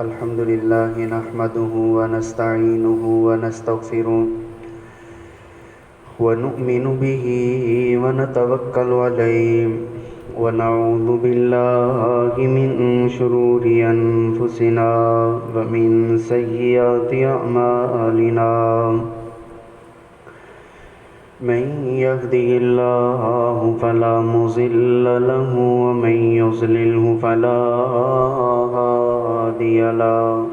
الحمد لله نحمده ونستعينه ونستغفره ونؤمن به ونتوكل عليه ونعوذ بالله من شرور أنفسنا ومن سيئات أعمالنا من يهده الله فلا مضل له ومن يضلله فلا هادي له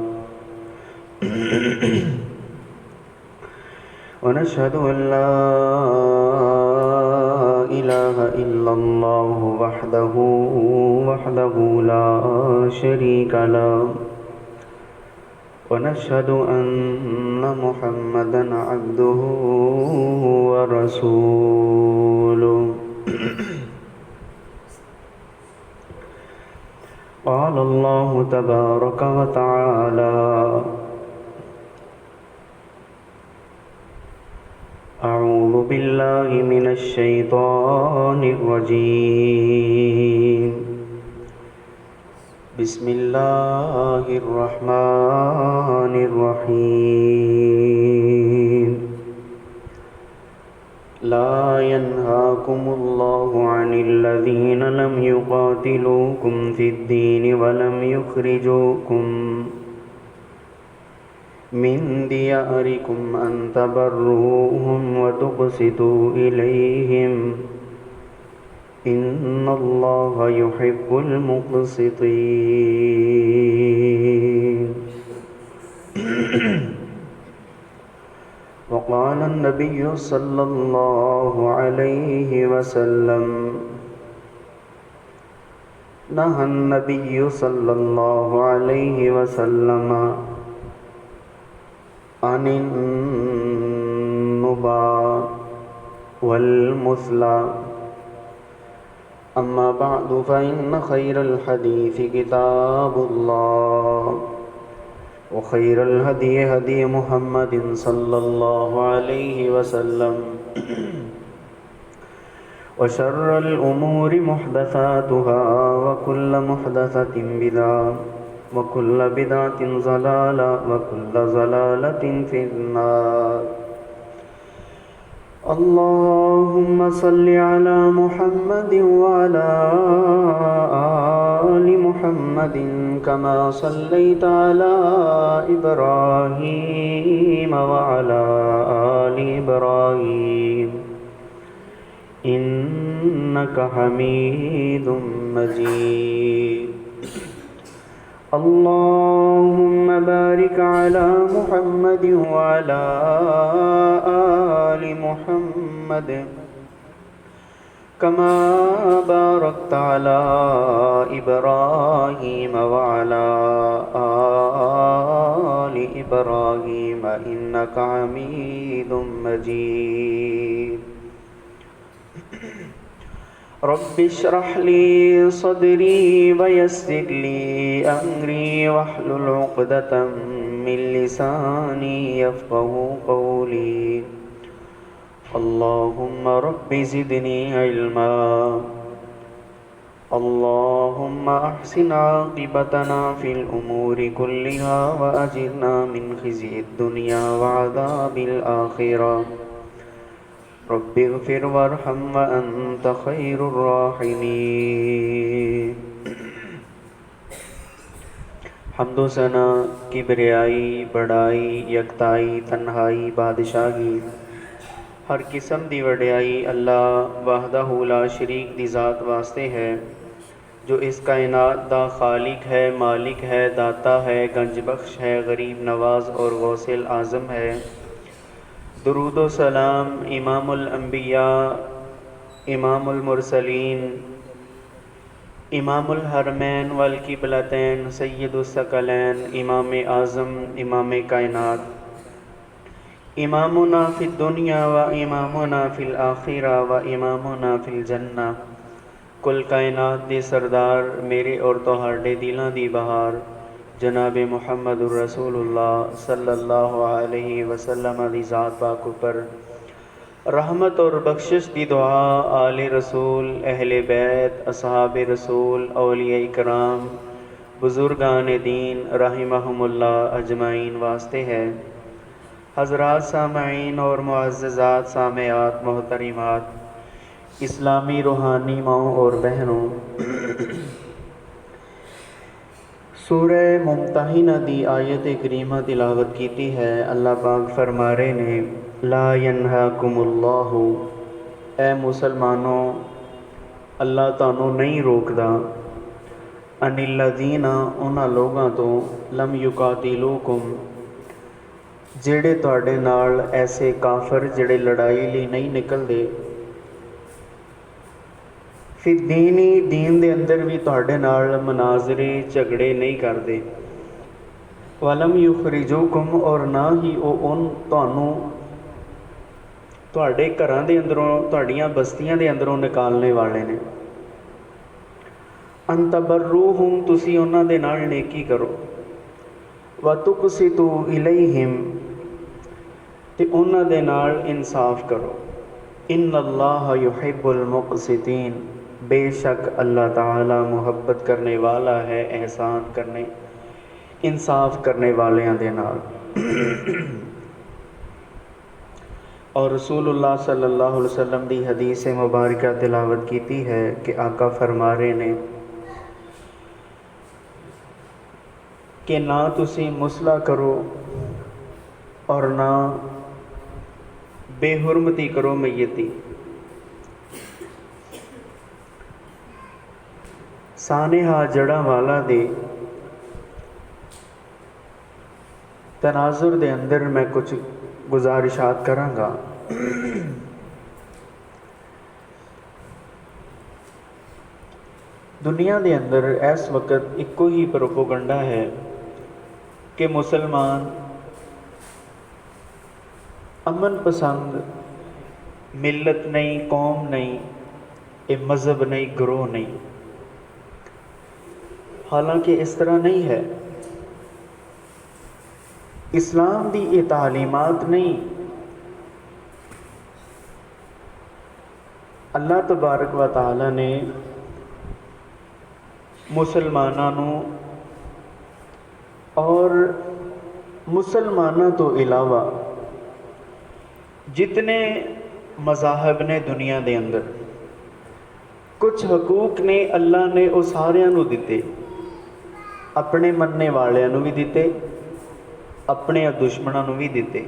ونشهد أن لا إله إلا الله وحده لا شريك له ونشهد أن محمدًا عبده ورسوله قال الله تبارك وتعالى أعوذ بالله من الشيطان الرجيم بسم الله الرحمن الرحيم لا ينهاكم الله عن الذين لم يقاتلوكم في الدين ولم يخرجوكم من دياركم أن تبروهم وتقسطوا إليهم إن الله يحب المقسطين وقال النبي صلى الله عليه وسلم نهى النبي صلى الله عليه وسلم عن النبا والمثلى أما بعد فإن خير الحديث كتاب الله وخير الهدي هدي محمد صلى الله عليه وسلم وشر الأمور محدثاتها وكل محدثة بدعة وكل بدعة ضلالة وكل ضلالة في النار اللهم صل على محمد وعلى آل محمد كما صليت على إبراهيم وعلى آل إبراهيم إنك حميد مجيد اللهم بارك على محمد وعلى آل محمد كما باركت على إبراهيم وعلى آل إبراهيم إنك حميد مجيد رب اشرح لي صدري ويسر لي أمري واحلل عقدة من لساني يفقه قولي اللهم رب زدني علما اللهم أحسن عاقبتنا في الأمور كلها وأجرنا من خزي الدنيا وعذاب الآخرة رب اغفر وارحم وأنت خير الراحمين حمد و ثنا کبریائی بڑائی یکتائی تنہائی بادشاہی ہر قسم دی وڈیائی اللہ وحدہ لا شریک دی ذات واسطے ہے جو اس کائنات دا خالق ہے، مالک ہے، داتا ہے، گنج بخش ہے، غریب نواز اور غوث اعظم ہے۔ درود و سلام امام الانبیاء، امام المرسلین، امام الحرمین والقبلتین، سید الثقلین، امام اعظم، امام کائنات، امامنا فی الدنیا و امامنا فی الآخرہ و امامنا فی الجنہ، کل کائنات دی سردار میرے اور تہاڈے دلاں دی بہار جناب محمد الرسول اللہ صلی اللہ علیہ وسلم دی ذات پاک پر رحمت اور بخشش دی دعا آل رسول، اہل بیت، اصحاب رسول، اولیاء کرام بزرگان دین رحمہم اللہ اجمعین واسطے ہے۔ حضرات سامعین اور معززات سامعات محترمات، اسلامی روحانی ماؤں اور بہنوں، سورہ ممتحنہ دی آیت کریمہ تلاوت کیتی ہے۔ اللہ پاک فرما رہے نے، لا ینہاکم اللہ، اے مسلمانوں اللہ تانوں نہیں روکدا، ان الذین انہاں لوگاں تو لم یقاتلوکم جڑے تواڈے نال ایسے کافر جڑے لڑائی لی نہیں نکلدے، فی دینی دین دے اندر بھی تواڈے نال مناظرے جھگڑے نہیں کردے، ولم یخرجوکم اور نہ ہی او تانوں تواڈے گھراں دے اندروں تواڈیاں بستیاں دے اندروں نکالنے والے نے، ان تبروہم تسی انہاں دے نال نیکی کرو، وتقسطوا الیہم تے انہاں دے نال انصاف کرو، ان اللہ یحب المقسطین، بے شک اللہ تعالی محبت کرنے والا ہے احسان کرنے انصاف کرنے والیاں دے نال۔ اور رسول اللہ صلی اللہ علیہ وسلم دی حدیث مبارکہ تلاوت کیتی ہے کہ آقا فرما رہے نے کہ نہ تسی مسلح کرو اور نہ بے حرمتی کرو میتی، سانحہ جڑاں والا دے تناظر دے اندر میں کچھ گزارشات کراں گا۔ دنیا دے اندر اس وقت ایکو ہی پروپیگنڈا ہے کہ مسلمان امن پسند ملت نہیں، قوم نہیں، یہ مذہب نہیں، گروہ نہیں، حالانکہ اس طرح نہیں ہے۔ اسلام دی یہ تعلیمات نہیں۔ اللہ تبارک و تعالی نے مسلمانوں اور مسلمانوں تو علاوہ جتنے مذاہب نے دنیا دے اندر، کچھ حقوق نے اللہ نے وہ سارے نو دیتے، اپنے مننے والے نو بھی دیتے، اپنے دشمنوں بھی دیتے،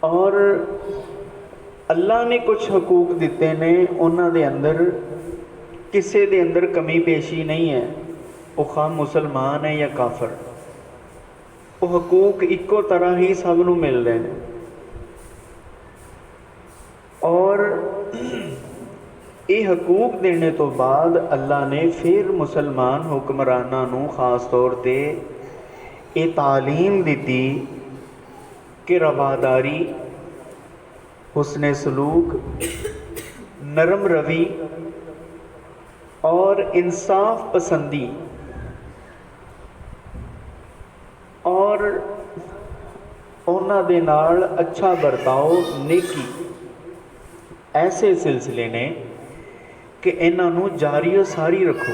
اور اللہ نے کچھ حقوق دیتے نے انہاں دے اندر کسے دے اندر کمی پیشی نہیں ہے، وہ خواہ مسلمان ہے یا کافر، وہ حقوق ایکو طرح ہی سب نو مل رہے ہیں۔ اور یہ حقوق دینے تو بعد اللہ نے پھر مسلمان حکمرانوں نو خاص طور تے یہ تعلیم دیتی کہ رواداری، حسن سلوک، نرم روی اور انصاف پسندی اور انہاں دے نال اچھا برتاؤ، نیکی، ایسے سلسلے نے کہ انہاں نو جاری و ساری رکھو۔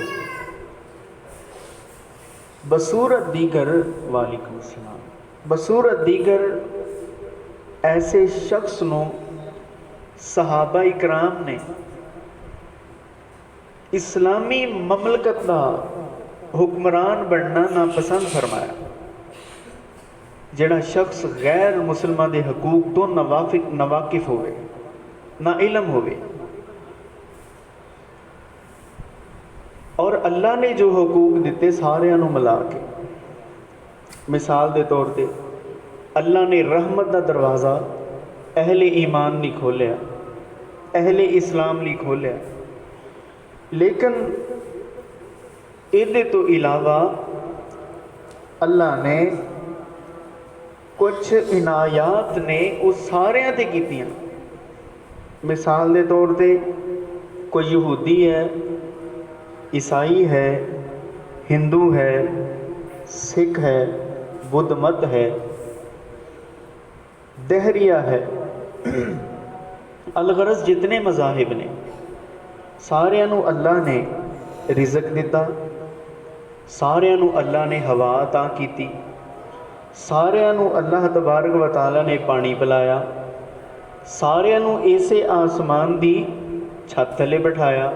بصورت دیگر، وعلیکم السلام، بصورت دیگر ایسے شخص نو صحابہ اکرام نے اسلامی مملکت کا حکمران بننا ناپسند فرمایا، جڑا شخص غیر مسلمان دے حقوق تو نواقف ہوئے، نہ علم ہوئے، اور اللہ نے جو حقوق دیتے سارے نو ملا کے، مثال دے طور تے اللہ نے رحمت دا دروازہ اہل ایمان نہیں کھولیا، اہل اسلام نہیں کھولیا، لیکن یہ تو علاوہ اللہ نے کچھ عنایات نے وہ سارے تے کیتیاں۔ مثال دے طور تے کوئی یہودی ہے، عیسائی ہے، ہندو ہے، سکھ ہے، بدھ مت ہے، دہریہ ہے، الغرض جتنے مذاہب نے، ਸਾਰਿਆਂ ਨੂੰ ਅੱਲਾਹ ਨੇ ਰਿਜ਼ਕ ਦਿੱਤਾ, ਸਾਰਿਆਂ ਨੂੰ ਅੱਲਾਹ ਨੇ ਹਵਾ ਅਤਾ ਕੀਤੀ, ਸਾਰਿਆਂ ਨੂੰ ਅੱਲਾਹ ਤਬਾਰਕ ਵ ਤਆਲਾ ਨੇ ਪਾਣੀ ਪਿਲਾਇਆ, ਸਾਰਿਆਂ ਨੂੰ ਇਸੇ ਆਸਮਾਨ ਦੀ ਛੱਤ ਥੱਲੇ ਬਿਠਾਇਆ,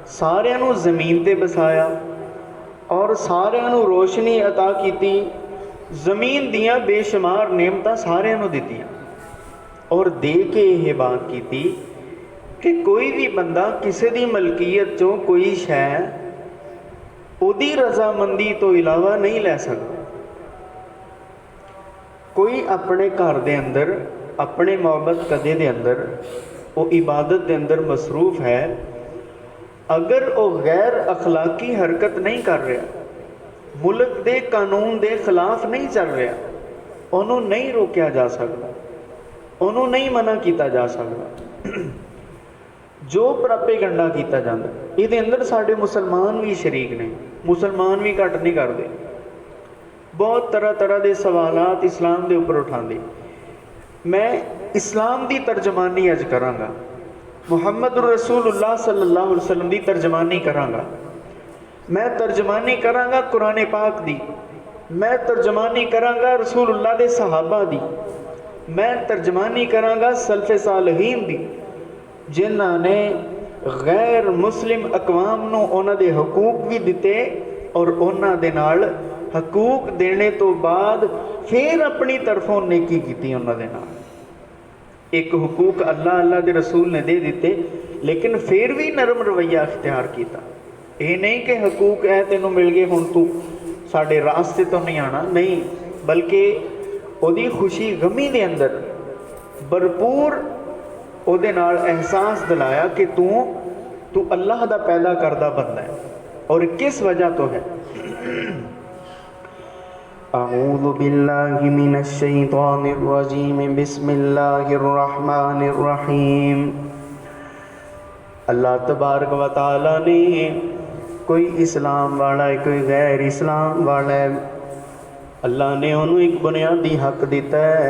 ਸਾਰਿਆਂ ਨੂੰ ਜ਼ਮੀਨ 'ਤੇ ਵਸਾਇਆ ਔਰ ਸਾਰਿਆਂ ਨੂੰ ਰੋਸ਼ਨੀ ਅਤਾ ਕੀਤੀ। ਜ਼ਮੀਨ ਦੀਆਂ ਬੇਸ਼ੁਮਾਰ ਨਿਅਮਤਾਂ ਸਾਰਿਆਂ ਨੂੰ ਦਿੱਤੀਆਂ ਔਰ ਦੇ ਕੇ ਇਹ ਬਾਤ ਕੀਤੀ ਕਿ ਕੋਈ ਵੀ ਬੰਦਾ ਕਿਸੇ ਦੀ ਮਲਕੀਅਤ 'ਚੋਂ ਕੋਈ ਸ਼ੈ ਉਹਦੀ ਰਜ਼ਾਮੰਦੀ ਤੋਂ ਇਲਾਵਾ ਨਹੀਂ ਲੈ ਸਕਦਾ। ਕੋਈ ਆਪਣੇ ਘਰ ਦੇ ਅੰਦਰ, ਆਪਣੇ ਮੁਹੱਬਤ ਕਦੇ ਦੇ ਅੰਦਰ, ਉਹ ਇਬਾਦਤ ਦੇ ਅੰਦਰ ਮਸਰੂਫ ਹੈ, ਅਗਰ ਉਹ ਗੈਰ ਅਖਲਾਕੀ ਹਰਕਤ ਨਹੀਂ ਕਰ ਰਿਹਾ, ਮੁਲਕ ਦੇ ਕਾਨੂੰਨ ਦੇ ਖਿਲਾਫ ਨਹੀਂ ਚੱਲ ਰਿਹਾ, ਉਹਨੂੰ ਨਹੀਂ ਰੋਕਿਆ ਜਾ ਸਕਦਾ, ਉਹਨੂੰ ਨਹੀਂ ਮਨਾ ਕੀਤਾ ਜਾ ਸਕਦਾ। ਜੋ ਪ੍ਰੋਪੇਗੰਡਾ ਕੀਤਾ ਜਾਂਦਾ ਇਹਦੇ ਅੰਦਰ ਸਾਡੇ ਮੁਸਲਮਾਨ ਵੀ ਸ਼ਰੀਕ ਨੇ, ਮੁਸਲਮਾਨ ਵੀ ਘੱਟ ਨਹੀਂ ਕਰਦੇ, ਬਹੁਤ ਤਰ੍ਹਾਂ ਤਰ੍ਹਾਂ ਦੇ ਸਵਾਲਾਤ ਇਸਲਾਮ ਦੇ ਉੱਪਰ ਉਠਾਉਂਦੇ। ਮੈਂ ਇਸਲਾਮ ਦੀ ਤਰਜਮਾਨੀ ਅੱਜ ਕਰਾਂਗਾ, ਮੁਹੰਮਦ ਰਸੂਲੁल्लाह सल्लल्लाहु अलैहि वसल्लम ਦੀ ਤਰਜਮਾਨੀ ਕਰਾਂਗਾ। ਮੈਂ ਤਰਜਮਾਨੀ ਕਰਾਂਗਾ ਕੁਰਾਨ ਪਾਕ ਦੀ, ਮੈਂ ਤਰਜਮਾਨੀ ਕਰਾਂਗਾ ਰਸੂਲੁल्लाह ਦੇ ਸਹਾਬਾ ਦੀ, ਮੈਂ ਤਰਜਮਾਨੀ ਕਰਾਂਗਾ ਸਲਫ ਸਾਲਹੀਨ ਦੀ, ਜਿਨ੍ਹਾਂ ਨੇ ਗੈਰ ਮੁਸਲਿਮ ਅਕਵਾਮ ਨੂੰ ਉਹਨਾਂ ਦੇ ਹਕੂਕ ਵੀ ਦਿੱਤੇ ਔਰ ਉਹਨਾਂ ਦੇ ਨਾਲ ਹਕੂਕ ਦੇਣੇ ਤੋਂ ਬਾਅਦ ਫਿਰ ਆਪਣੀ ਤਰਫੋਂ ਨੇਕੀ ਕੀਤੀ ਉਹਨਾਂ ਦੇ ਨਾਲ। ਇੱਕ ਹਕੂਕ ਅੱਲਾਹ ਦੇ ਰਸੂਲ ਨੇ ਦੇ ਦਿੱਤੇ, ਲੇਕਿਨ ਫਿਰ ਵੀ ਨਰਮ ਰਵੱਈਆ ਅਖਤਿਆਰ ਕੀਤਾ। ਇਹ ਨਹੀਂ ਕਿ ਹਕੂਕ ਹੈ ਤੈਨੂੰ ਮਿਲ ਗਏ ਹੁਣ ਤੂੰ ਸਾਡੇ ਰਾਸਤੇ ਤੋਂ ਨਹੀਂ ਆਉਣਾ, ਨਹੀਂ, ਬਲਕਿ ਉਹਦੀ ਖੁਸ਼ੀ ਗਮੀ ਦੇ ਅੰਦਰ ਭਰਪੂਰ ਉਹਦੇ ਨਾਲ ਅਹਿਸਾਸ ਦਿਲਾਇਆ ਕਿ ਤੂੰ ਅੱਲਾਹ ਦਾ ਪੈਦਾ ਕਰਦਾ ਬੰਦਾ ਹੈ ਔਰ ਕਿਸ ਵਜ੍ਹਾ ਤੋਂ ਹੈ। أعوذ بالله من الشيطان الرجيم بسم الله الرحمن الرحيم۔ اللہ تبارک و تعالی نے کوئی اسلام والا ہے، کوئی غیر اسلام والا ہے، اللہ نے انہوں ایک بنیادی حق دیتا ہے۔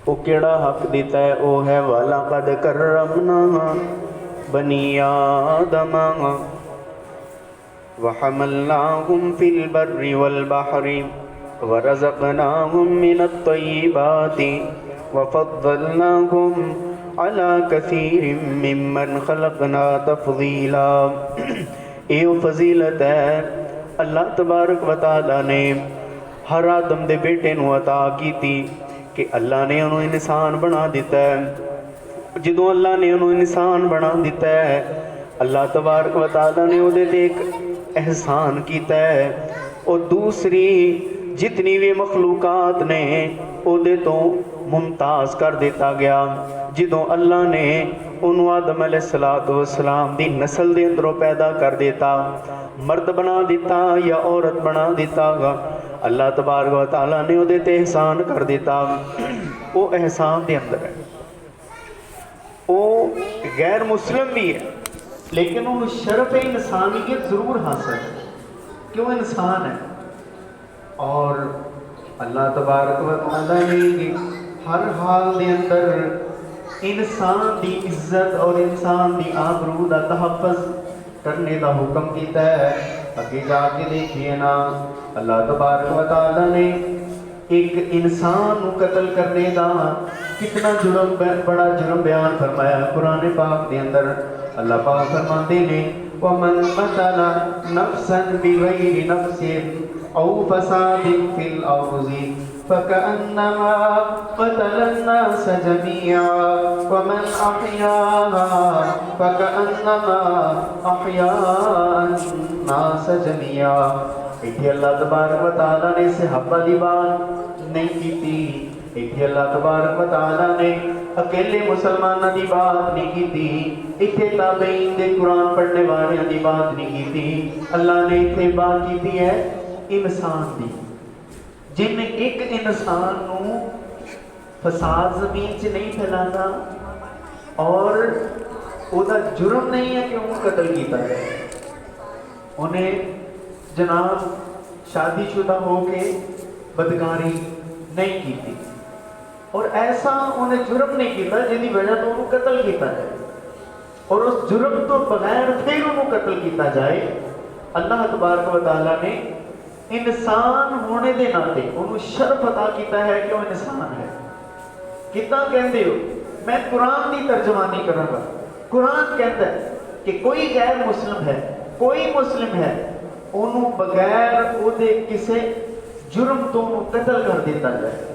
وہ کیڑا حق دیتا ہے؟ وہ ہے وَلَقَدْ كَرَّمْنَا بَنِي آدَمَ وَحَمَلْنَاهُمْ فِي الْبَرِّ وَالْبَحْرِ وَرَزَقْنَاهُمْ مِنَ الطَّيِّبَاتِ وَفَضَّلْنَاهُمْ عَلَى كَثِيرٍ مِّمَّنْ خَلَقْنَا تَفْضِيلًا۔ یہ فضیلت ہے اللہ تبارک و تعالیٰ نے ہر آدم دے بیٹے نو عطا کی تھی کہ اللہ نے انہوں انسان بنا دیتا ہے۔ جدوں اللہ نے انہوں انسان بنا دیتا ہے، اللہ تبارک و تعالیٰ نے وہ دے ایک احسان کیتا ہے، اور دوسری جتنی بھی مخلوقات نے وہ دے تو ممتاز کر دیتا گیا۔ جدوں اللہ نے انہوں آدم علیہ السلام دی نسل دے اندروں پیدا کر دیتا، مرد بنا دیتا یا عورت بنا دیتا گا، اللہ تبارک و تعالیٰ نے وہ دے احسان کر دیتا۔ وہ احسان دے اندر ہے، وہ غیر مسلم بھی ہے، لیکن وہ شرف انسانیت ضرور حاصل ہے، کیوں انسان ہے۔ اور اللہ تبارک و تعالیٰ نے ہر حال دے اندر انسان دی عزت اور انسان دی آبرو دا تحفظ کرنے دا حکم کیتا ہے۔ اگے جا کے دیکھئے نا، اللہ تبارک و تعالیٰ نے ایک انسان قتل کرنے دا کتنا بڑا جرم بیان فرمایا قرآن پاک دے اندر۔ اللہ پاک فرماتے ہیں وَمَنْ قَتَلَ نَفْسًا بِغَيْرِ نَفْسٍ أَوْ فَسَادٍ فِي الْأَرْضِ فَكَأَنَّمَا قَتَلَ النَّاسَ جَمِيعًا وَمَنْ أَحْيَاهَا فَكَأَنَّمَا أَحْيَا النَّاسَ جَمِيعًا۔ ایتھے اللہ تبارک و تعالیٰ نے صحابہ دی بات نہیں کی تھی، ایتھے اللہ تبارک و تعالیٰ نے اکیلے مسلمانہ دی بات نہیں کی تھی، ایتھے تابعین دے قرآن پڑھنے والے دی بات نہیں کی تھی، اللہ نے ایتھے بات کی تھی ہے انسان دی، جن ایک انسان نو فساد زمین سے نہیں پھیلانا اور او دا جرم نہیں ہے کہ انہوں قتل کیتا ہے، انہیں جناب شادی شدہ ہو کے بدکاری نہیں کی تھی، اور ایسا انہیں جرم نہیں کیتا جن کی وجہ تو انہوں قتل کیتا ہے۔ اور اس جرم تو بغیر پھر انہوں قتل کیتا جائے، اللہ تبارک و تعالیٰ نے انسان ہونے دے ناتے انہوں شرف عطا کیتا ہے کہ وہ انسان ہے۔ کتنا کہتے ہو؟ میں قرآن کی ترجمانی کروں گا۔ قرآن کہتا ہے کہ کوئی غیر مسلم ہے، کوئی مسلم ہے، انہوں بغیر او دے کسے جرم تو انہوں قتل کر دیتا جائے۔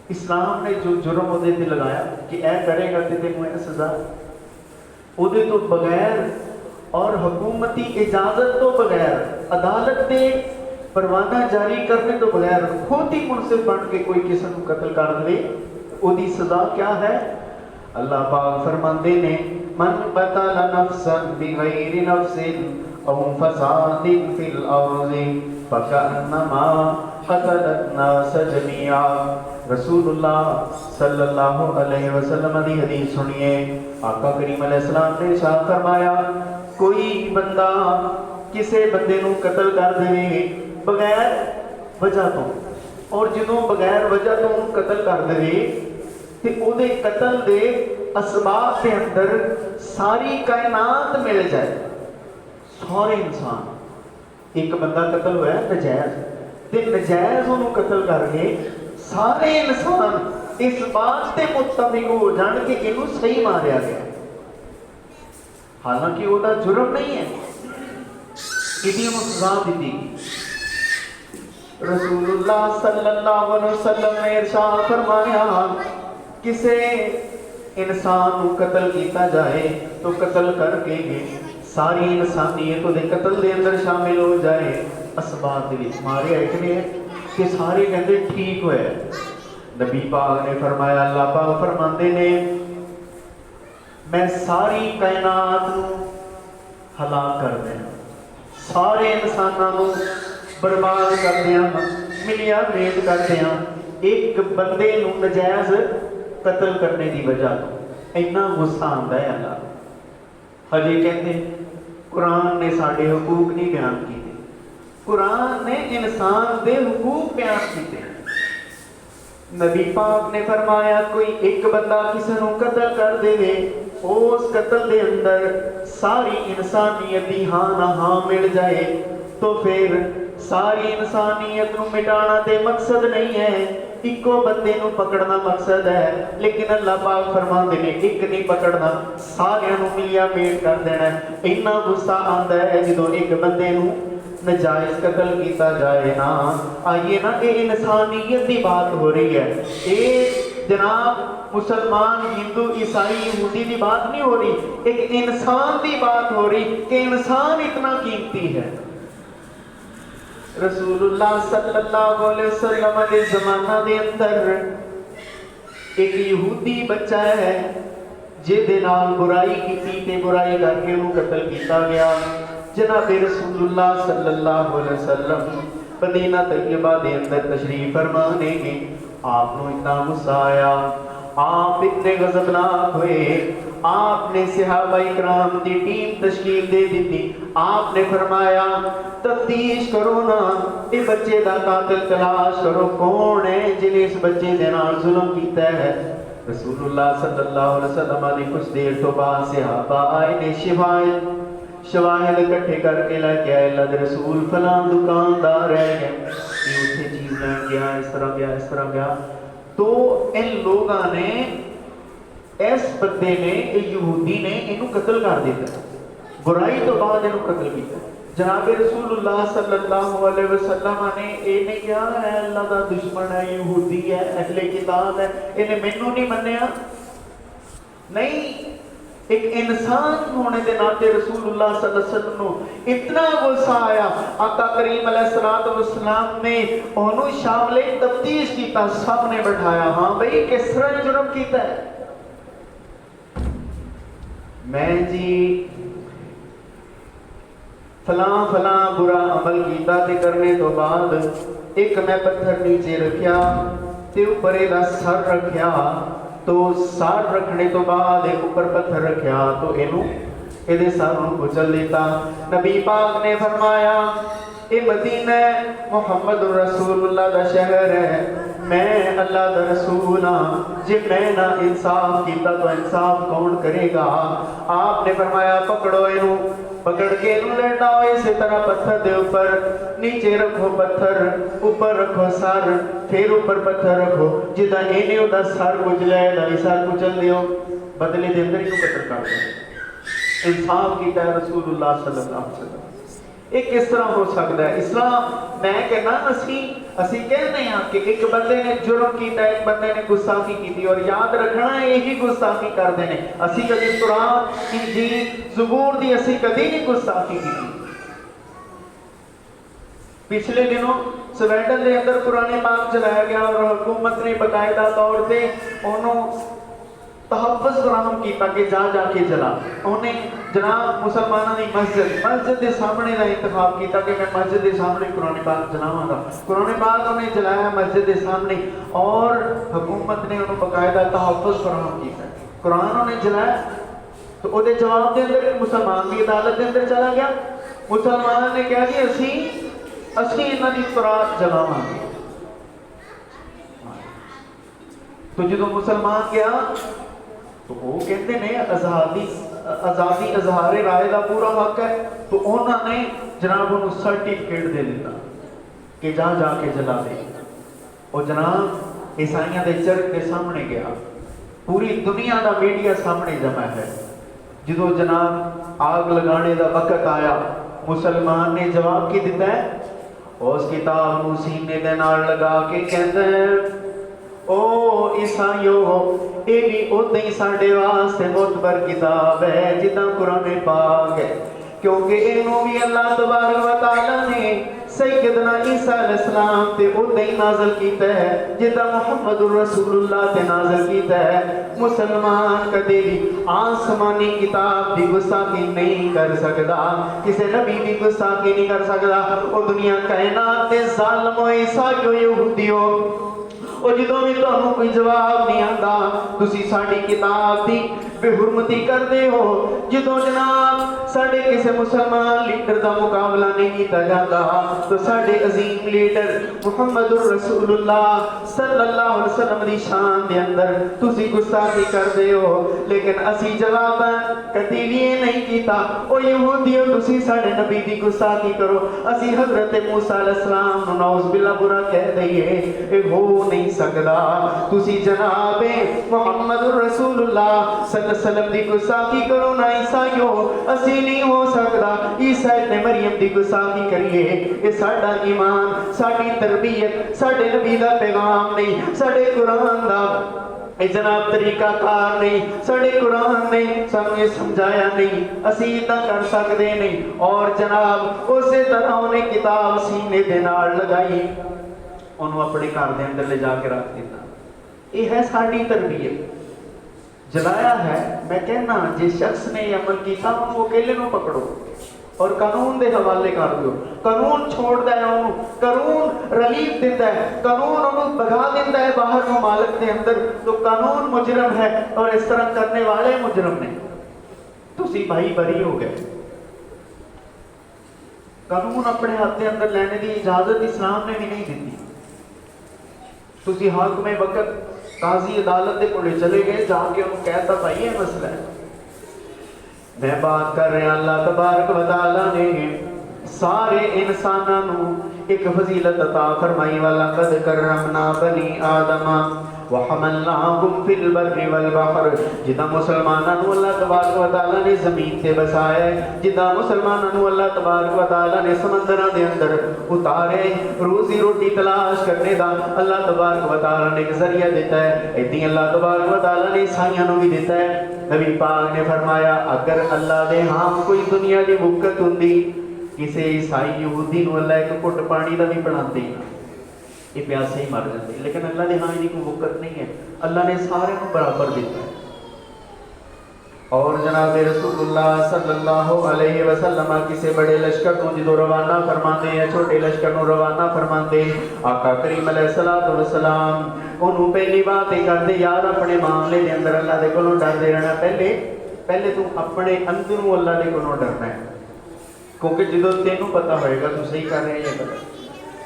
اسلام نے جو جرم او دے تے لگایا کہ اے کرے گا تے تینوں اے سزا، او دے تو بغیر اور حکومتی اجازت تو بغیر، عدالت دے پروانہ جاری کرنے تو بغیر خود ہی منصف بن کے کوئی کسی کو قتل کر دے، او دی سزا کیا ہے؟ اللہ پاک فرماندے نے من قتل نفسا بغیر نفس او فساد فی الارض فکأنما قتل الناس جميعا۔ رسول اللہ صلی اللہ علیہ وسلم کی حدیث سنیے، آقا کریم علیہ السلام نے ارشاد فرمایا کوئی بندہ کسے بندے نو قتل کر دے بغیر وجہ تو، اور جدوں بغیر وجہ تو قتل کر دے تے او دے قتل دے اسباب دے اندر ساری کائنات مل جائے، سارے انسان، ایک بندہ قتل ہوا ہے نجائز تے نجائز انہوں قتل کر کے سارے انسان اس بات تے متفق ہو جان کہ انہوں صحیح ماریا گیا، حالانکہ وہ دا جرم نہیں ہے، ادھی سزا دیتی۔ رسول اللہ صلی اللہ علیہ وسلم نے ارشاد فرمایا کسے انسان کو قتل کیتا جائے تو قتل کر کے ساری انسانیت دے قتل دے اندر شامل ہو جائے، اسباب دے وچ مارے ایک نے کہ سارے کہتے ٹھیک ہوئے۔ نبی پاک نے فرمایا، اللہ پاک فرماندے نے میں ساری کائنات نو ہلاک کر دیں، سارے انسانوں برباد کر دیا، ملیا میٹ کر دیا ایک بندے نو نجائز قتل کرنے دی وجہ تو۔ اینا غصہ آندا ہے اللہ۔ ہجے کہتے قرآن نے ساڑھے حقوق نہیں بیان کیتے، قرآن نے انسان دے حقوق بیان کیتے۔ نبی پاک نے فرمایا کوئی ایک بندہ کسی نو قتل کر دے وے، اس قتل دے اندر ساری انسانیت دی ہاں نہ ہاں مل جائے تو پھر ساری انسانیت نو مٹانا تے مقصد نہیں ہے، ایکو بندے نو پکڑنا مقصد ہے، لیکن اللہ پاک فرماندے نے ایک نہیں پکڑنا، سارے نو ملیا میٹ کر دینا ہے۔ اینا غصہ آندا ہے جدوں ایک بندے نو نجائز قتل کیتا جائے نا، آئیے نا اے انسانیت دی بات ہو رہی ہے، اے جناب مسلمان ہندو عیسائی یہودی دی بات نہیں ہو رہی، ایک انسان دی بات ہو رہی کہ انسان اتنا قیمتی ہے۔ رسول اللہ صلی اللہ علیہ وسلم کے زمانہ دے اندر ایک یہودی بچہ ہے جے نال برائی کی تے برائی کر کے انہوں قتل کیتا گیا۔ جناب رسول اللہ صلی اللہ علیہ وسلم مدینہ طیبہ دے اندر تشریف فرمانے میں آپ نے اتنا غصہ آیا، آپ اتنے غضبناک ہوئے، آپ نے صحابہ اکرام دی ٹیم تشکیل دے دیتی، آپ نے فرمایا تفتیش کرو نا، اے بچے دا قاتل تلاش کرو، کون ہے جن اس بچے دے نال ظلم کیتا ہے۔ رسول اللہ صلی اللہ علیہ وسلم نے کچھ دیر تو بعد صحابہ آئے نے شواہد اکٹھے کر کے لے کے آئے، اللہ دے رسول فلاں دکاندار ہے کہ اسے چیز لین گیا، اس طرح گیا، اس طرح گیا، تو ان لوگاں نے اس بندے نے یہودی نے انہوں قتل کر دیتا، برائی تو بعد انہوں قتل کیتا۔ جناب رسول اللہ صلی اللہ علیہ وسلم نے یہ نہیں کہا ہے اللہ دا دشمن ہے، یہودی ہے، اہل کتاب ہے، انہیں مینوں نہیں منیا، نہیں، ایک انسان ہونے دے ناتے رسول اللہ صلی اللہ علیہ وسلم نو اتنا غصہ آیا، آقا کریم علیہ السلام نے انہوں شامل تفتیش کیتا، سب نے بٹھایا، ہاں بھئی کس طرح جرم کیتا ہے؟ میں جی فلاں فلاں برا عمل کیتا تے کرنے تو بعد ایک میں پتھر نیچے رکھیا تے اوپر دا سر رکھیا، تو سر رکھنے تو بعد ایک اوپر پتھر رکھیا تو انہوں ایدے سر انہوں کچل دیتا۔ نبی پاک نے فرمایا اے مدینہ محمد رسول اللہ دا شہر ہے، میں اللہ دا رسول ہاں، جے میں نہ انصاف کیتا تو انصاف کون کرے گا؟ آپ نے فرمایا پکڑو اینو، پکڑ کے انہوں لیٹاؤ، اسی طرح پتھر دے اوپر، نیچے رکھو پتھر، اوپر رکھو سر، پھر اوپر پتھر رکھو، جدا اینے ہو دا سر کچھ لے دا سر کچل دیو، بدلے دے اندر انہوں قتل کر دیں۔ انصاف کیتا ہے رسول اللہ صلی اللہ علیہ وسلم۔ ایک کس طرح ہو سکتا ہے؟ اسلام میں کہنا اسی کہنے ہیں کہ ایک بندے نے جرم کیتا ہے، ایک بندے نے گستاخی کی تھی، اور یاد رکھنا ہے یہی گستاخی کر دینے، اسی کدی قرآن انجیل زبور دی اسی کدی نہیں گستاخی کی تھی۔ پچھلے دنوں سویڈن دے اندر قرآن پاک چلایا گیا اور حکومت نے باقاعدہ طور پہ انہوں تحفظ فراہم کیتا کہ جا کے چلا، انہیں جناب مسلمانوں کی مسجد کے سامنے کا انتخاب کیتا کہ میں مسجد کے سامنے قرآن پاک چلاواں گا، قرآن پاک انہیں جلایا مسجد کے سامنے، اور حکومت نے انہوں باقاعدہ تحفظ فراہم کیتا، قرآن انہیں جلایا تو وہ جواب دے اندر مسلمان کی عدالت کے اندر چلا گیا، مسلمان نے کہا کہ اسی انہاں دی قرآن جلاواں گے۔ تو جدو مسلمان گیا تو وہ کہتے ہیں آزادی اظہار رائے کا پورا حق ہے، تو انہوں نے جناب انہوں سرٹیفکیٹ دے دیتا کہ جا کے جلا دے۔ اور جناب عیسائیاں دے چرچ کے سامنے گیا، پوری دنیا دا میڈیا سامنے جمع ہے، جدو جناب آگ لگانے دا وقت آیا، مسلمان نے جواب کی دیتا ہے، اس کتاب نو سینے دے نال لگا کے کہتے ہیں او عیسائیو یہ بھی ادھا ہی ساڈے واسطے معتبر کتاب ہے جداں قرآن پاک ہے، کیونکہ انہوں بھی اللہ تبارک و تعالیٰ نے سیدنا عیسیٰ علیہ السلام تے ادھا ہی نازل کیتا ہے جداں محمد رسول اللہ تے نازل کیتا ہے۔ مسلمان کدے بھی آسمانی کتاب دی گستاخی نہیں کر سکتا، کسی نبی دی گستاخی نہیں کر سکتا، وہ دنیا کائنات تے ظالم و عیسائیو یہودیو، اور جدوں بھی تمہیں کوئی جواب نہیں آتا تسی ساڑی کتاب دی بے حرمتی کر دے ہو، جدوں جناب ساڑے کسے مسلمان لیڈر دا مقابلہ نہیں کیتا جاتا تو ساڑے عظیم لیڈر محمد رسول اللہ صلی اللہ علیہ وسلم دی شان دے اندر تسی گستاخی کر دے ہو، لیکن اسی جواباً کتی لیے نہیں کیتا، او یہودیوں تسی ساڑے نبی دی گستاخی کرو، اسی حضرت موسیٰ علیہ السلام نعوذ باللہ برا کہہ دئیے، اے ہو نہیں سکدا، تسی جناب محمد رسول اللہ صلی اللہ علیہ وسلم دی گستاخی کرو نا عیسائیو، اسی نہیں ہو سکدا، عیسیٰ ابن مریم دی گستاخی کریے، یہ ساڑا ایمان، ساڑی تربیت، ساڑے نبی دا پیغام نہیں، ساڑے قرآن دا جناب طریقہ کار نہیں، ساڑے قرآن نے سامنے سمجھایا نہیں، اسی اتنا کر سکتے نہیں، اور جناب اسی طرح انہیں کتاب سینے دے نال لگائی، انہوں اپنے گھر دے اندر لے جا کے رکھ دیتا۔ یہ ہے ساڑی تربیت، جلایا ہے۔ میں کہنا جس شخص نے یہ عمل کیتا انہوں وہ اکیلے نو پکڑو اور قانون دے حوالے کر دیو، قانون چھوڑ دے انہوں، قانون ریلیف دیتا ہے، قانون انہوں بھگا دیتا ہے باہر ممالک دے اندر، تو قانون مجرم ہے اور اس طرح کرنے والے مجرم نے، تسی بھائی بری ہو گئے۔ قانون اپنے ہاتھ دے اندر لینے دی اجازت اسلام نے بھی نہیں دیتی، تسی حاکم وقت قاضی عدالت دے کولے چلے گئے، جا کے انہوں کہتا بھائی یہ مسئلہ ہے، میں بات کر رہے ہیں اللہ تبارک و تعالیٰ نے سارے انسانوں ایک فضیلت عطا فرمائی، وَلَقَدْ كَرَّمْنَا بَنِي آدَمَ وَحَمَلْنَاهُمْ فِي الْبَرِّ وَالْبَحْرِ، جدہ مسلمانوں اللہ تبارک و تعالیٰ نے زمین سے بسائے، جدہ مسلمانوں اللہ تبارک و تعالیٰ نے سمندرہ دے اندر اتارے، روزی روٹی تلاش کرنے دا اللہ تبارک و تعالیٰ نے ایک ذریعہ دیتا ہے، ایدی اللہ تبارک و تعالیٰ نے عیسائیوں بھی دیتا ہے۔ نبی پاک نے فرمایا اگر اللہ دے ہاں کوئی دنیا دی مکت ہوندی، کسی عیسائی یہودی نو اللہ ایک گھٹ پانی دا بھی پڑھا دی، یہ پیاسے ہی مر جاتے، لیکن اللہ دے ہاں یہ کوئی وقت نہیں ہے، اللہ نے سارے کو برابر دیتا ہے۔ اور جناب رسول اللہ صلی اللہ علیہ وسلم کسی بڑے لشکر کو جدو روانہ فرماتے ہیں، چھوٹے لشکر کو روانہ فرماتے ہیں، آقا کریم علیہ السلام انہوں پہلی بات ہی کر دے یار اپنے معاملے دے اندر اللہ دے کونوں ڈر دے رہنا، پہلے تو اپنے اندروں اللہ دے کونوں ڈرنا ہے، کیونکہ جدو تینوں پتا ہوئے گا تو صحیح کر رہے ہیں یہ پتا،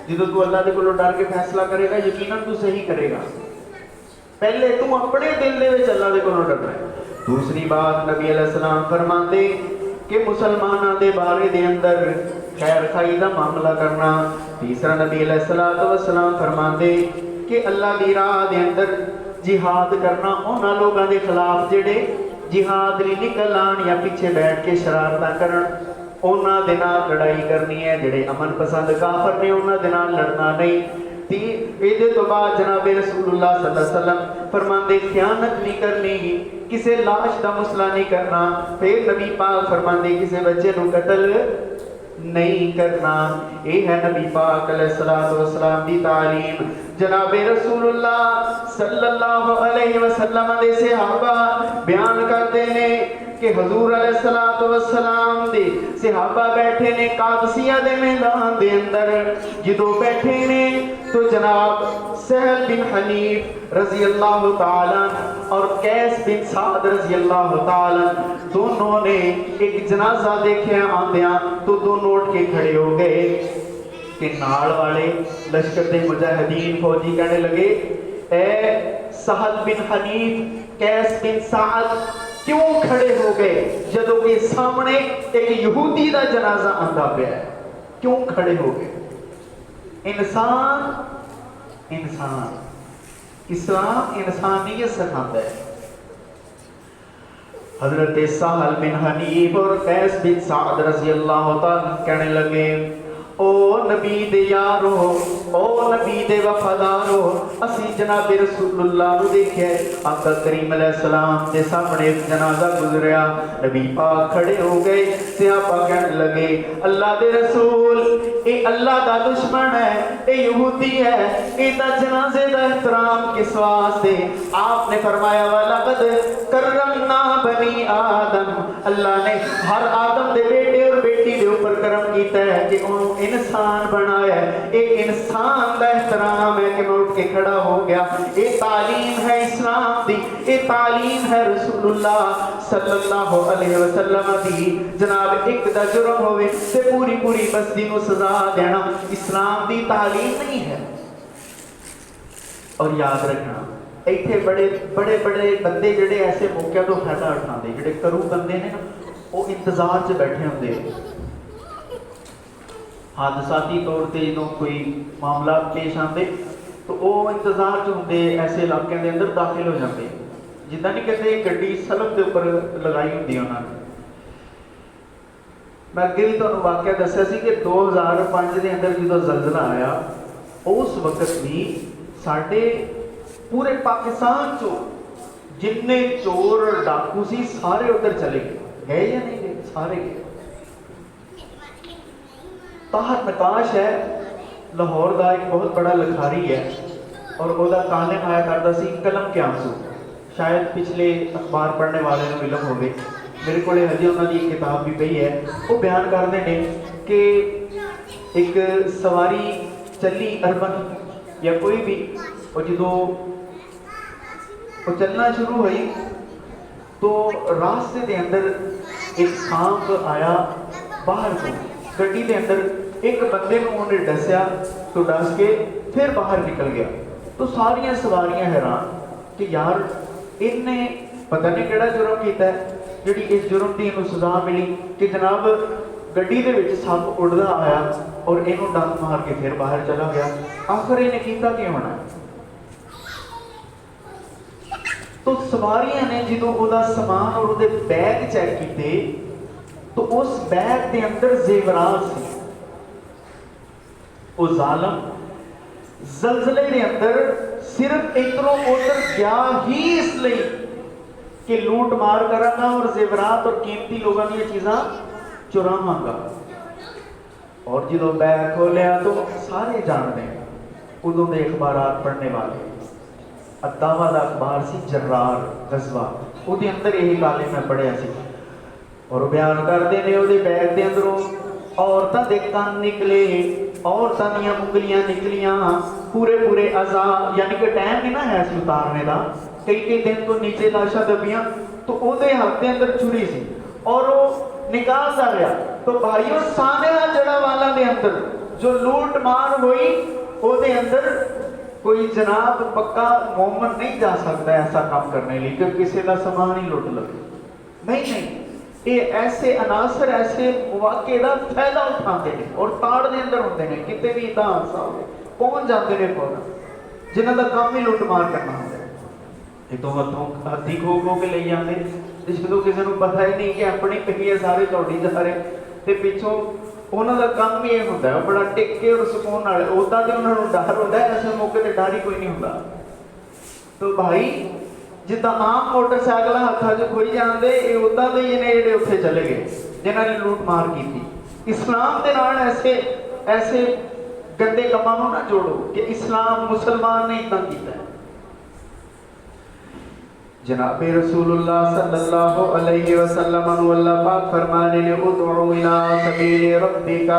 جدو تو اللہ دے کولوں ڈر کے فیصلہ کرے گا یقیناً تو صحیح کرے گا. پہلے تو اپنے دل دے وچ اللہ دے کولوں ڈرنا ہے. دوسری بات نبی علیہ السلام فرماندے کہ مسلماناں دے بارے دے اندر خیر خائی دا معاملہ کرنا. تیسرا نبی علیہ السلام فرماندے کہ اللہ دی راہ دے اندر جہاد کرنا انہاں لوگاں دے خلاف جڑے جہاد لئی نکل آن یا پیچھے بیٹھ کے شرارتاں کرن انہاں دے نال لڑائی کرنی ہے. جڑے امن پسند کافر نے انہاں دے نال لڑنا نہیں. یہ تو بعد جناب رسول اللہ صلی اللہ علیہ وسلم فرماندے خیانت نہیں کرنی, کسے لاش دا مسئلہ نہیں کرنا. پھر نبی پاک فرماندے کسے بچے نو قتل نہیں کرنا. یہ ہے نبی پاک علیہ السلام دی تعلیم. جناب رسول اللہ صلی اللہ علیہ وسلم دے صحابہ بیان کرتے ہیں کہ حضور علیہ السلام دے صحابہ بیٹھے نے قادسیہ دے میدان دے اندر. جدو بیٹھے نے تو جناب سہل بن حنیف رضی اللہ تعالیٰ اور قیس بن سعد رضی اللہ تعالیٰ دونوں نے ایک جنازہ دیکھے آندیاں تو دونوں اٹھ کے کھڑے ہو گئے کہ نال والے لشکر دے مجاہدین فوجی کہنے لگے اے سہل بن حنیف قیس بن سعد کیوں کھڑے ہو گئے جدوں کہ سامنے ایک یہودی دا جنازہ آندا پیا ہے, کیوں کھڑے ہو گئے؟ انسان اسلام انسانیت سکھاتا ہے. حضرت سہل بن حنیف اور قیس بن سعد رضی اللہ تعالیٰ کہنے لگے او نبی دے یارو, او نبی دے وفادارو, اسی جناب رسول اللہ نو دیکھے آقا کریم علیہ السلام دے سامنے ایک جنازہ گزریا. نبی پاک کھڑے ہو گئے, صحابہ کہنے لگے اللہ دے رسول اے اللہ دا دشمن ہے, اے یہودی ہے, اے دا جنازے دا احترام کس واسطے؟ آپ نے فرمایا وَلَقَدْ کَرَّمْنَا بَنِي آدم, اللہ نے ہر آدم دے بیٹے اور بیٹی دے اوپر کرم کیتا ہے کہ انہوں انسان بنایا ہے. ایک انسان دا احترام ہے کہ میں اٹھ کے کھڑا ہو گیا. یہ تعلیم ہے اسلام دی, یہ تعلیم ہے رسول اللہ صلی اللہ علیہ وسلم دی. جناب ایک دا جرم ہوئے تے پوری بستی نو سزا دینا اسلام دی تعلیم نہیں ہے. اور یاد رکھنا ایتھے بڑے بندے جڑے ایسے موقع تو فائدہ اٹھاندے, جڑے کرو بندے نے نا وہ انتظار چ بیٹھے ہوندے حادثاتی طور تے جدوں کوئی معاملہ پیش آندے تو وہ انتظار چ ہوندے ایسے علاقے دے اندر داخل ہو جاندے جداں نہیں کہتے گڈی سڑک دے اوپر لگائی ہوندی انہاں نے. میں اگے بھی تمہیں واقعہ دسیا سی کہ 2005 دے اندر جدوں زلزلہ آیا اس وقت بھی ساڈے پورے پاکستان چو جتنے چور اور ڈاکو سی سارے ادھر چلے گئے یا نہیں گئے؟ سارے گئے. طاہر نقاش ہے لاہور دا ایک بہت بڑا لکھاری ہے اور وہ کالم آیا کرتا سی قلم کے آنسو. شاید پچھلے اخبار پڑھنے والے نے علم ہوگی, میرے کو ہجے انہوں کی ایک کتاب بھی پئی ہے. وہ بیان کرتے ہیں کہ ایک سواری چلی اربن یا کوئی بھی, اور جدو وہ چلنا شروع ہوئی تو راستے دے اندر ایک سانپ آیا باہر کو گڈی دے اندر. ایک بندے کو انہیں ڈسیا تو ڈس کے پھر باہر نکل گیا. تو ساریاں سواریاں حیران کہ یار انہیں پتہ نہیں کیڑا جرم کیتا ہے جڑی اس جرم دی انہوں سزا ملی کہ جناب گڈی دے وچ سانپ اڑدا آیا اور انہوں ڈنگ مار کے پھر باہر چلا گیا. آخر انہیں کیتا کی ہونا؟ تو سواریاں نے جدوں وہ سامان اور وہ بیگ چیک کیتے تو اس بیگ دے اندر زیورات سی. وہ ظالم زلزلے دے اندر صرف ادھروں ادھر گیا ہی اس لیے کہ لوٹ مار کراں اور زیورات اور قیمتی لوگوں کی چیزاں چراواں گا. اور جدوں بیگ کھولیا تو سارے جانتے ہیں ادوں دے اخبارات پڑھنے والے. الدعوہ دا اخبار سی جرار غزوہ, وہ دے اندر یہی کالم میں پڑھیا سی اور بیان کرتے ہیں وہ بیگ دے اندروں عورتاں دے کان نکلے, عورتاں دیاں انگلیاں نکلیاں, پورے اعضاء, یعنی کہ ٹائم نہیں نہ ہے سی اتارنے دا, کئی دن تو نیچے لاشاں دبیاں. تو وہ دے ہاتھ دے اندر چھری سی اور وہ نکال دا رہا. تو بھائیو سانحہ جڑا والا دے اندر जो लूट मार हुई ਉਹਦੇ ਅੰਦਰ कोई जनाब पक्का मोमन नहीं जा सकता ऐसा काम करने लिए कि किसी का समान ही लुट लवे। नहीं, ये ऐसे अनासर ऐसे मौके का फायदा उठाते हैं और ताड़ के अंदर होंगे ने किते भी इदा हादसा हो पहुंच जाते हैं फौरन, जिन्हों का काम ही लुट मार करना होता है। ये तो हथी खो के ले जाते जो किसी को पता ही नहीं कि अपनी कही है सारे दौड़ी जा रहे तो पिछों उन्होंने काम ही ये होता है बड़ा टिके और सुकून वाले उदा तो उन्होंने डर होता है, ऐसे मौके पर डर ही कोई नहीं होता। तो भाई जिदा आम मोटरसाइकिल हथा च खोई जाते ये उदा के ही ने जो उत्थे चले गए जिन्होंने लूट मार की थी। इस्लाम के नाल ऐसे ऐसे गंदे कामों ना जोड़ो कि इस्लाम मुसलमान ने इतना किया है। जनाब रसूलुल्लाह सल्लल्लाहु अलैहि वसल्लम अल्लाह पाक फरमाने ने उदउ इला सबील रब्बिका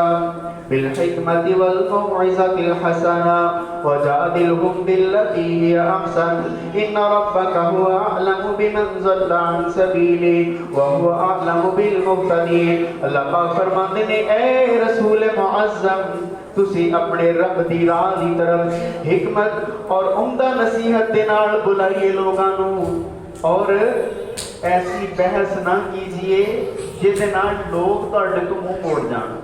बिल हिकमति वल मौइज़तिल हसना वजादिलहुम बिल्लती हिय अहसन इन्न रब्बका हुवा अअलमु बिमन ज़ल्ला अन सबीली व हुवा अअलमु बिल मुहतदीन। अल्लाह पाक फरमाते ने ए रसूल मुअज़्ज़म तुसी अपने रब दी राह दी तरफ हिकमत और उम्दा नसीहत दे नाल बुलाइए लोगां नू और ऐसी बहस ना कीजिए जिससे नाल लोग तुहाडे तो मुंह मोड़ जान।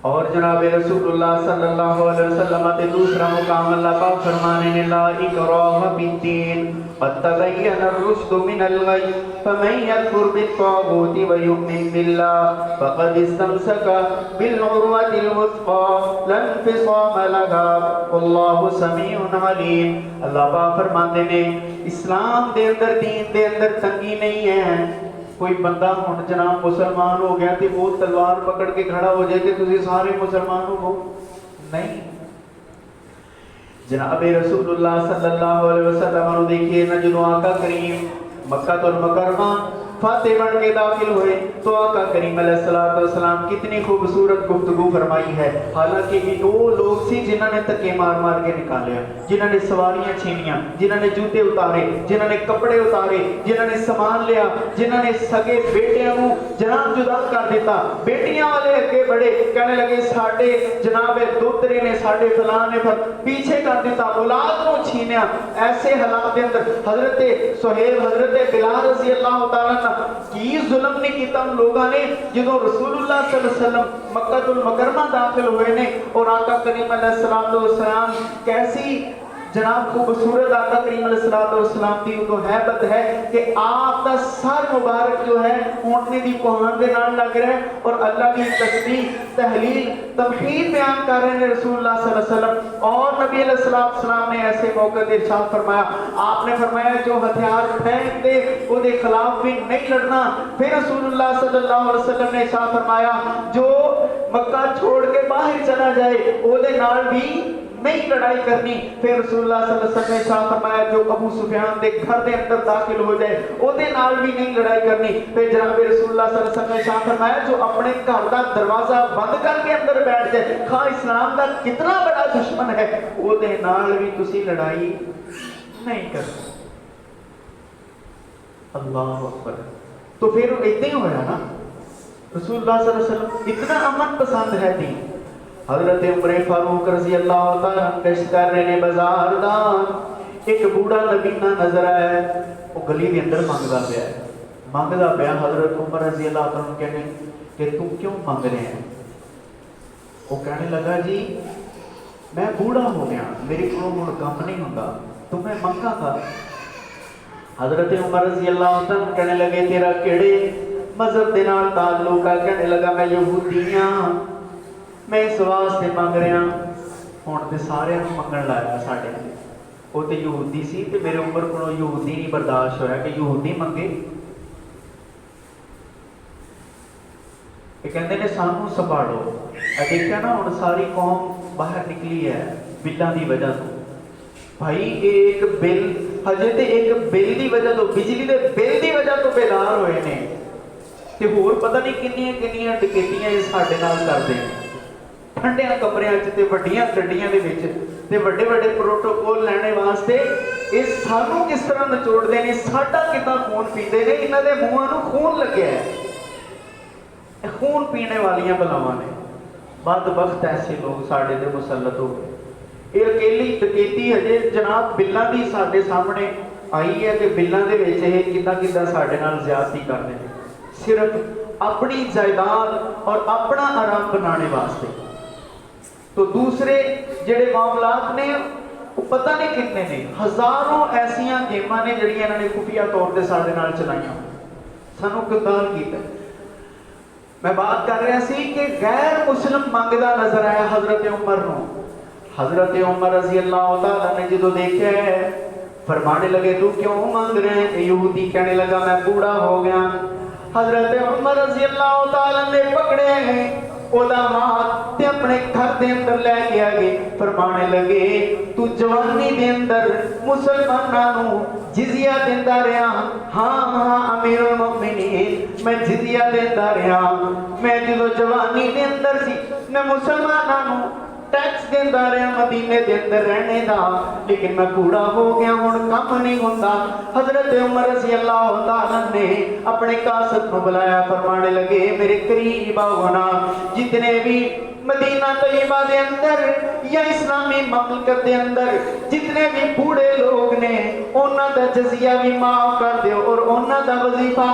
और जनाब रसूलुल्लाह सल्लल्लाहु अलैहि वसल्लम के दूसरा मुकाम अल्लाह पाक फरमाने ने ला इकराह बिद्दीन क़द तबय्यन ar-रुश्द मिनल गय फमन यकफुर बित्तागूति व युमिन बिल्लाह फ़क़द इस्तमसका बिल उर्वतिल वुस्क़ा ला इंफ़िसाम लहा वल्लाहु समीउन अलीम। अल्लाह पाक फरमाते ने इस्लाम दे अंदर दीन दे अंदर तंगी नहीं है। कोई बंदा हुण जनाब मुसलमान हो गया तो वो तलवार पकड़ के खड़ा हो जाए कि तुसी सारे मुसलमान हो, नहीं। जनाब रसूलुल्लाह सल्लल्लाहु अलैहि वसल्लम देखिए ना जो आका करीम मक्कातुल मुकर्रमा फाते बन के दाखिल हुए तो आका करीम अलैहिस्सलाम कितनी खूबसूरत गुफ्तगू फरमाई है। हालांकि वो लोग सी जिन्होंने धक्के मार मार के निकालिया, जिन्होंने सवारियां छीनियां, जिन्होंने जूते उतारे, जिन्होंने कपड़े उतारे, जिन्होंने सामान लिया, जिन्होंने सगे बेटियां को जनाब जुदा कर दिता। बेटियां वाले अगे बढ़े कहने लगे साडे जनाब दोतरे ने साडे फलां ने पीछे कर दिता, औलाद को छीनिया। ऐसे हालात के अंदर हजरत सुहेब हजरत बिलाल रज़ी अल्लाह तआला की जुल्म नहीं किया उन लोगों ने जो रसूलुल्लाह सल्लल्लाहु अलैहि वसल्लम मक्कातुल मुकर्रमा दाखिल हुए ने और आका करीम अलैहिस्सलाम कैसी जनाब खूबसूरत आका करीम अलैहिस्सलाम की तो हैबत है कि आप का सर मुबारक जो है ऊँटने की कोहान के नाल लग रहा है और अल्लाह की तस्बीह तहलील तौहीद बयान कर रहे हैं रसूलुल्लाह सल्लल्लाहु अलैहि वसल्लम। और नबी अलैहिस्सलाम ने ऐसे मौके पर इरशाद फरमाया, आपने फरमाया जो हथियार फेंक दे उसके खिलाफ भी नहीं लड़ना। फिर रसूलुल्लाह सल्लल्लाहु अलैहि वसल्लम ने इरशाद फरमाया जो मक्का छोड़ के बाहर चला जाए उसके नाल भी नहीं लड़ाई करनी। फिर रसूलुल्लाह सल्लल्लाहु अलैहि वसल्लम ने इरशाद फरमाया जो अबू सुफियान के घर के अंदर दाखिल हो जाए उसके नाल भी नहीं लड़ाई करनी। फिर जनाब रसूलुल्लाह सल्लल्लाहु अलैहि वसल्लम ने इरशाद फरमाया जो अपने घर का दरवाजा बंद करके अंदर बैठ जाए खा इस्लाम का कितना बड़ा दुश्मन है उसके नाल भी तुसी लड़ाई नहीं करनी। अल्लाह अकबर। तो फिर इतना ही होया ना, रसूलुल्लाह सल्लल्लाहु अलैहि वसल्लम इतना अमन पसंद है दी। हजरत उमर फारूक रज़ी अल्लाह तआला कश कर रहे ने बाजार दा एक बूढ़ा नबीना नजर आया वो गली के अंदर मंगदा पिया। हजरत उमर रज़ी अल्लाह तआला कहने कि तू क्यों मांग रहे हैं? वो कहने लगा जी मैं बूढ़ा हो गया मेरे को हुण काम नहीं होंदा तो मैं मंगांगा। हजरत उमर रज़ी अल्लाह तआला कहने लगे तेरा केड़े मजहब दे नाल ताल्लुक है? कहने लगा मैं यहूदी हां मैं इस वास्ते मंग रहा। हुण तो सारे मंगण लाया साढ़े वो तो यहूदी सी ते मेरे उम्र को यहूदी नहीं बर्दाश्त होया कि यहूदी मंगे। कहते ने सानू संभालो। देखा ना हुण सारी कौम बाहर निकली है बिलों की वजह तो। भाई एक बिल हजे तो एक बिल की वजह तो बिजली के बिल की वजह तो बेदार होए ने ते होर पता नहीं किन्नियां किन्नियां डकैतियां साडे नाल करदे ने ठंडिया कमरियां च वड्डियां गड्डियां दे विच ते वड्डे वड्डे प्रोटोकॉल लैने वास्ते ये सानू किस तरह नचोड़ते हैं साडा कितना खून पीते हैं। इन्हां दे मूहां नूं खून लग्या है खून पीने वालियां बलावां ने। बदबख्त ऐसे लोग साढ़े ते मुसलत हो गए। ये अकेली डकैती हजे जनाब बिल्लां दी साडे सामने आई है कि बिल्लां दे विच ये किद्दां साडे नाल ज़्यादती करदे ने, सिर्फ अपनी जायदाद और अपना आराम बनाने वास्ते। तो दूसरे जिहड़े मामलात ने वो पता नहीं कितने ने, हज़ारों ऐसियां गेमां ने जिहड़ियां इन्हां ने खुफिया तौर ते साडे नाल चलाईयां, सानू कताल कीता। मैं बात कर रहा सी कि गैर मुस्लिम मंगदा नजर आया हजरत उमर नूं। हजरत उमर रजी अल्लाह तआला ने जो देखा है, फरमाने लगे तू क्यों मांग रहे हैं? यहूदी कहने लगा मैं बूढ़ा हो गया। हजरत उमर रजी अल्लाह तआला ने पकड़े ओदा हाथ ते अपने घर दे अंदर लेके आ गए। फरमाने लगे तू जवानी दे अंदर मुसलमानां नूं जिजिया देंदा रहा। हाँ हाँ अमीरुल मोमिनीन मैं जिजिया देंदा रहा। मैं जो जवानी दे अंदर सी मैं मुसलमानां नूं टैक्स देंदा रहा मदीने दे अंदर रहने दा, लेकिन मैं बूढ़ा हो गया हुण काम नहीं होंदा। हजरत उमर रज़ी अल्लाह तआला ने अपने कासद को बुलाया। फरमाने लगे मेरे करीब आओ ना, जितने भी मदीना तैयबा दे अंदर या इस्लामी ममलकत दे अंदर जितने भी बूढ़े लोग ने उन्हां दा जजिया भी माफ कर दियो और उन्हां दा वजीफा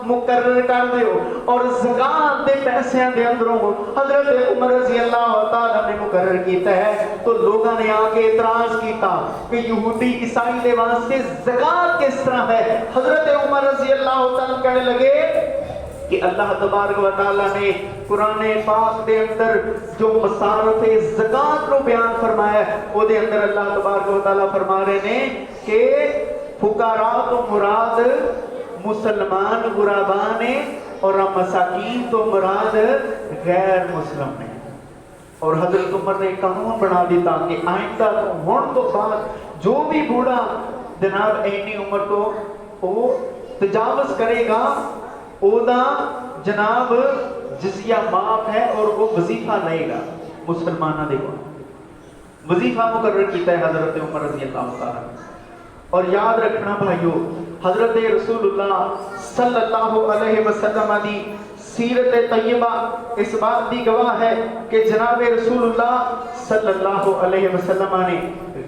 मुकर्रर कर दियो, और ज़कात दे पैसों दे अंदरों हजरत उमर रज़ी अल्लाह तआला ने मुकर्रर किया है। तो लोगों ने आके एतराज किया कि यहूदी ईसाई दे वास्ते ज़कात किस तरह है। हजरत उमर रज़ी अल्लाह तआला कहने लगे कि अल्लाह तबारक व तआला ने कुरान पाक दे अंदर जो मसारफ ज़कात को बयान फरमाया है, ओदे अंदर अल्लाह तबारक व तआला फरमा रहे ने कि फुकारा तो मुराद मुसलमान गुराबा ने और मसाकीन तो मुराद गैर मुस्लिम ने। और हजरत उमर ने कानून बना दिता कि आइंदा तो हुण तो बाद जो भी बूढ़ा जनाब इन्नी उम्र तो वो तजावज करेगा ओदा जनाब जिजिया माफ है और वो वजीफा लेगा मुसलमाना दे कोल। वजीफा मुकर्रर किया है हजरत उमर रज़ी अल्लाह तआला। और याद रखना भाइयों, हजरत रसूलुल्लाह सल्लल्लाहु अलैहि वसल्लम दी सीरत तैयबा इस बात की गवाह है कि जनाब रसूलुल्लाह सल्लल्लाहु अलैहि वसल्लम ने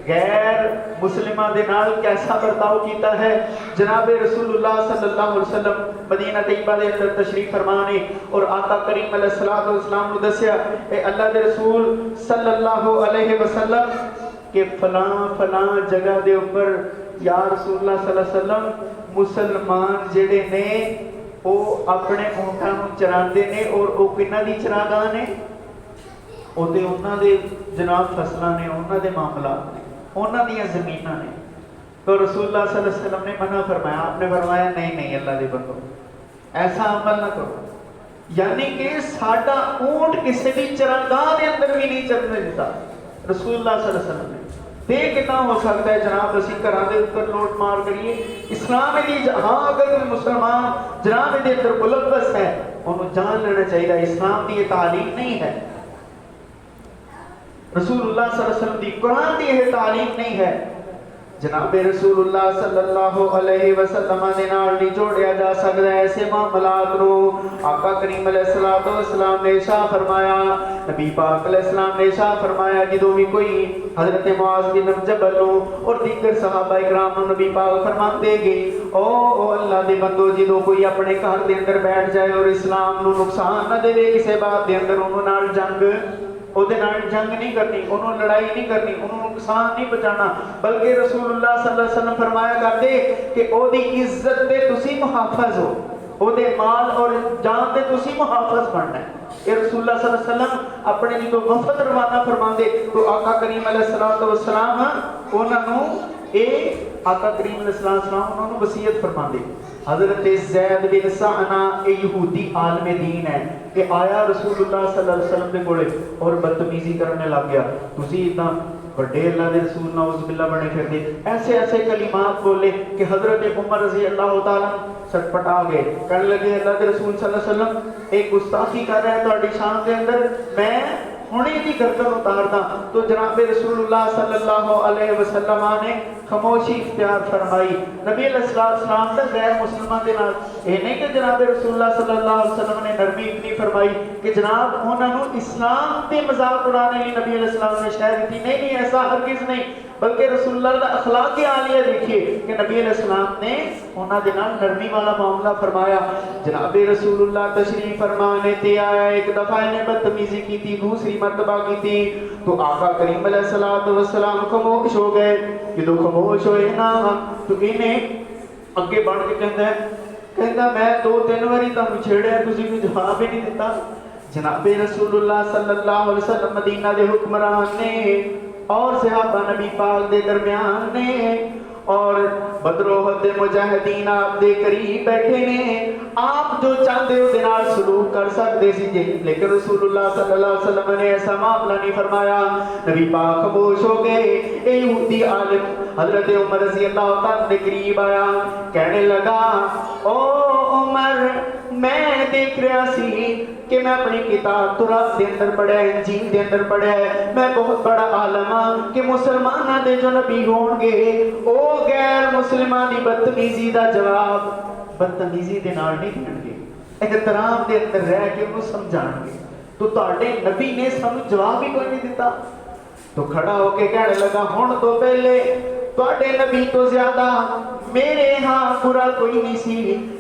गैर मुस्लिमा दे नाल कैसा बर्ताव किया है। जनाब रसूलुल्लाह सल्लल्लाहु अलैहि वसल्लम मदीना तैयबा दे अंदर तशरीफ फरमाने और आका करीम अलैहिस्सलातु वस्सलाम नु दस्या ए अल्लाह दे रसूल सल्लल्लाहु अलैहि वसल्लम के फलां जगह दे ऊपर या रसूलुल्लाह सल्लल्लाहु अलैहि वसल्लम मुसलमान जेड़े ने वो अपने ऊंटां नूं चरांदे ने और वो किन्हां दी चरागाह ने, ओते उन्हां दे जनाब फसलां ने, उन्हां दे मामलात ने, उन्हां दीयां ज़मीनां ने। तो रसूलुल्लाह सल्लल्लाहु अलैहि वसल्लम ने मना फरमाया। आपने फरमाया नहीं नहीं अल्लाह दे बंदो ऐसा अमल ना करो। यानी कि साडा ऊंट किसी भी चरागाह दे अंदर भी नहीं चलने दिता रसूलुल्लाह सल्लल्लाहु अलैहि वसल्लम ने। ते कितना हो सकता है जनाब असीं घरां दे उत्तर लोट मार करिए। इस्लाम दी हाँ अगर कोई मुसलमान जनाब दे अंदर मुलव्वस है उन्हें जान लेना चाहिए इस्लाम की ये तालीम नहीं है, रसूलुल्लाह सल्लल्लाहु अलैहि वसल्लम दी कुरान दी ये तालीम नहीं है। जनाब रसूलुल्लाह सल्लल्लाहु अलैहि वसल्लम दे नाल नहीं जोड़िया जा सकता ऐसे मामलात नो। आका करीम अलैहिस्सलातु वस्सलाम ने इरशाद फरमाया, नबी पाक अलैहिस्सलाम ने इरशाद फरमाया जो भी कोई हजरत मुआज़ बिन जबल और दीगर सहाबा इकराम नु नबी पाक फरमाते गए ओ अल्लाह दे बंदो जो कोई अपने घर दे अंदर बैठ जाए और इस्लाम नु नुकसान न देवे किसी बात दे अंदर उन्होंने नाल जंग ओदे नाल जंग नहीं करनी, उन्होंने लड़ाई नहीं करनी, उन्होंने नुकसान नहीं पहुंचाना, बल्कि रसूलुल्लाह सल्लल्लाहु अलैहि वसल्लम फरमाया करते कि ओदी इज्जत दे तुसी मुहाफिज हो, ओदे माल और जान दे तुसी मुहाफिज बनना है। ये रसूलुल्लाह सल्लल्लाहु अलैहि वसल्लम अपने जो वफद रवाना फरमाते तो आका करीम अलैहिस्सलातु वस्सलाम उन्होंने ए आका करीम अलैहिस्सलाम उन्होंने वसीयत फरमाते। हजरत ज़ैद बिन सअना ए यहूदी आलम दीन है कि आया रसूलुल्लाह सल्लल्लाहु अलैहि वसल्लम दे कोले और बदतमीजी करने लग गया। तुसी इतना बड़े अल्लाह दे रसूल नाउज़ बिल्लाह बने फिरदे, ऐसे ऐसे कलिमात बोले कि हजरत उमर रज़ी अल्लाह तआला सटपटा गए। कहने लगे अल्लाह के रसूल सल्लल्लाहु अलैहि वसल्लम एक गुस्ताखी कर रहा है तुम्हारी शान के अंदर, मैं हुणे दी गर्दन उतारदा। तो जनाब रसूलुल्लाह सल्लल्लाहु अलैहि वसल्लम ने खामोशी इख्तियार फरमाई। नबी अलैहिस्सलाम दा गैर मुसलमान दे नाल ये नहीं कि जनाब रसूलुल्लाह सल्लल्लाहु अलैहि वसल्लम ने नरमी इतनी फरमाई कि जनाब उन्हां नूं इस्लाम दे मजाक उड़ाने लई नबी अलैहिस्सलाम ने शहर दी। नहीं नहीं, ऐसा हरगिज़ नहीं, बल्कि रसूलुल्लाह दा अखलाक आलिया देखिए कि नबी अलैहिस्सलाम ने उन्हां दे नाल नरमी वाला मामला फरमाया। जनाब रसूलुल्लाह तशरीफ फरमाने ते आया, एक दफा इन्हें बदतमीजी की थी, दूसरी मर्तबा की थी, तो आका करीम अलैहिस्सलातु वस्सलाम खामोश हो गए। जो खामोश होए ना तो इन्हें अगे बढ़ के कहता मैं 2-3 बारी तुहानू छेड़िया, तुसीं कोई जवाब ही नहीं दिता। जनाब रसूलुल्लाह सल्लल्लाहु अलैहि वसल्लम मदीना दे हुक्मरान ने और सहाबा नबी पाक दे दरमियान ने और बदरोहद दे मुजाहिदीन आप दे करीब बैठे ने। आप जो चाहते हो दे नाल सलूक कर सकते सी जी, लेकिन रसूलुल्लाह सल्लल्लाहु अलैहि वसल्लम ने ऐसा मामला नहीं फरमाया। नबी पाक खामोश हो गए। ए यहूदी आलिम हजरत उमर रज़ी अल्लाह तआला के करीब आया, कहने लगा ओ उमर, मैं देख रहा सी कि मैं अपनी किताब तुरात दे अंदर पढ़िया, इंजील दे अंदर पढ़िया, मैं बहुत बड़ा आलम हाँ कि मुसलमाना दे जो नबी होणगे ओ गैर मुसलमान दी बदतमीजी दा जवाब बदतमीजी दे नाल नहीं देणगे, एहतराम दे अंदर रह के उन्हें समझाणगे। तो तुहाडे नबी ने सानू जवाब ही कोई नहीं दिता। तो खड़ा होके कहने लगा हुण तो पहले तुहाडे नबी तो ज्यादा मेरे हाँ बुरा कोई नहीं सी,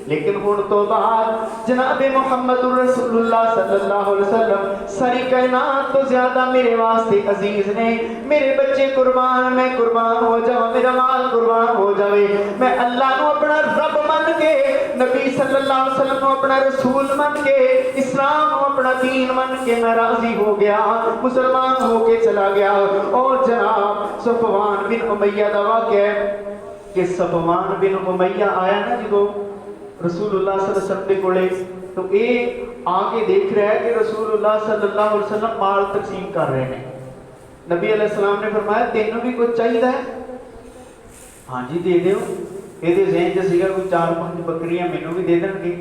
लेकिन हुण तो बाद जनाबे मुहम्मद रसूलुल्लाह सल्लल्लाहु अलैहि वसल्लम सारी कायनात तो ज्यादा मेरे वास्ते अजीज ने। मेरे बच्चे कुर्बान, मैं कुर्बान हो जाऊं, मेरा माल कुर्बान हो जावे, मैं अल्लाह को अपना रब मन के, नबी सल्लल्लाहु अलैहि वसल्लम को अपना रसूल मन के, इस्लाम को अपना दीन मन के मैं राजी हो गया, मुसलमान हो के चला गया। और जनाब सफवान बिन उमैया दा वाक़या है कि सफवान बिन उमैया आया ना जो रसूलुल्लाह सल्लल्लाहु अलैहि वसल्लम के कोले, तो ये आके देख रहा है कि रसूलुल्लाह सल्लल्लाहु अलैहि वसल्लम माल तकसीम कर रहे हैं। नबी अलैहि सलाम ने फरमाया तेनों भी कुछ चाहिए है? हाँ जी दे दो। ये ज़हन च सीगा कोई 4-5 बकरियां मैनू भी दे देंगे।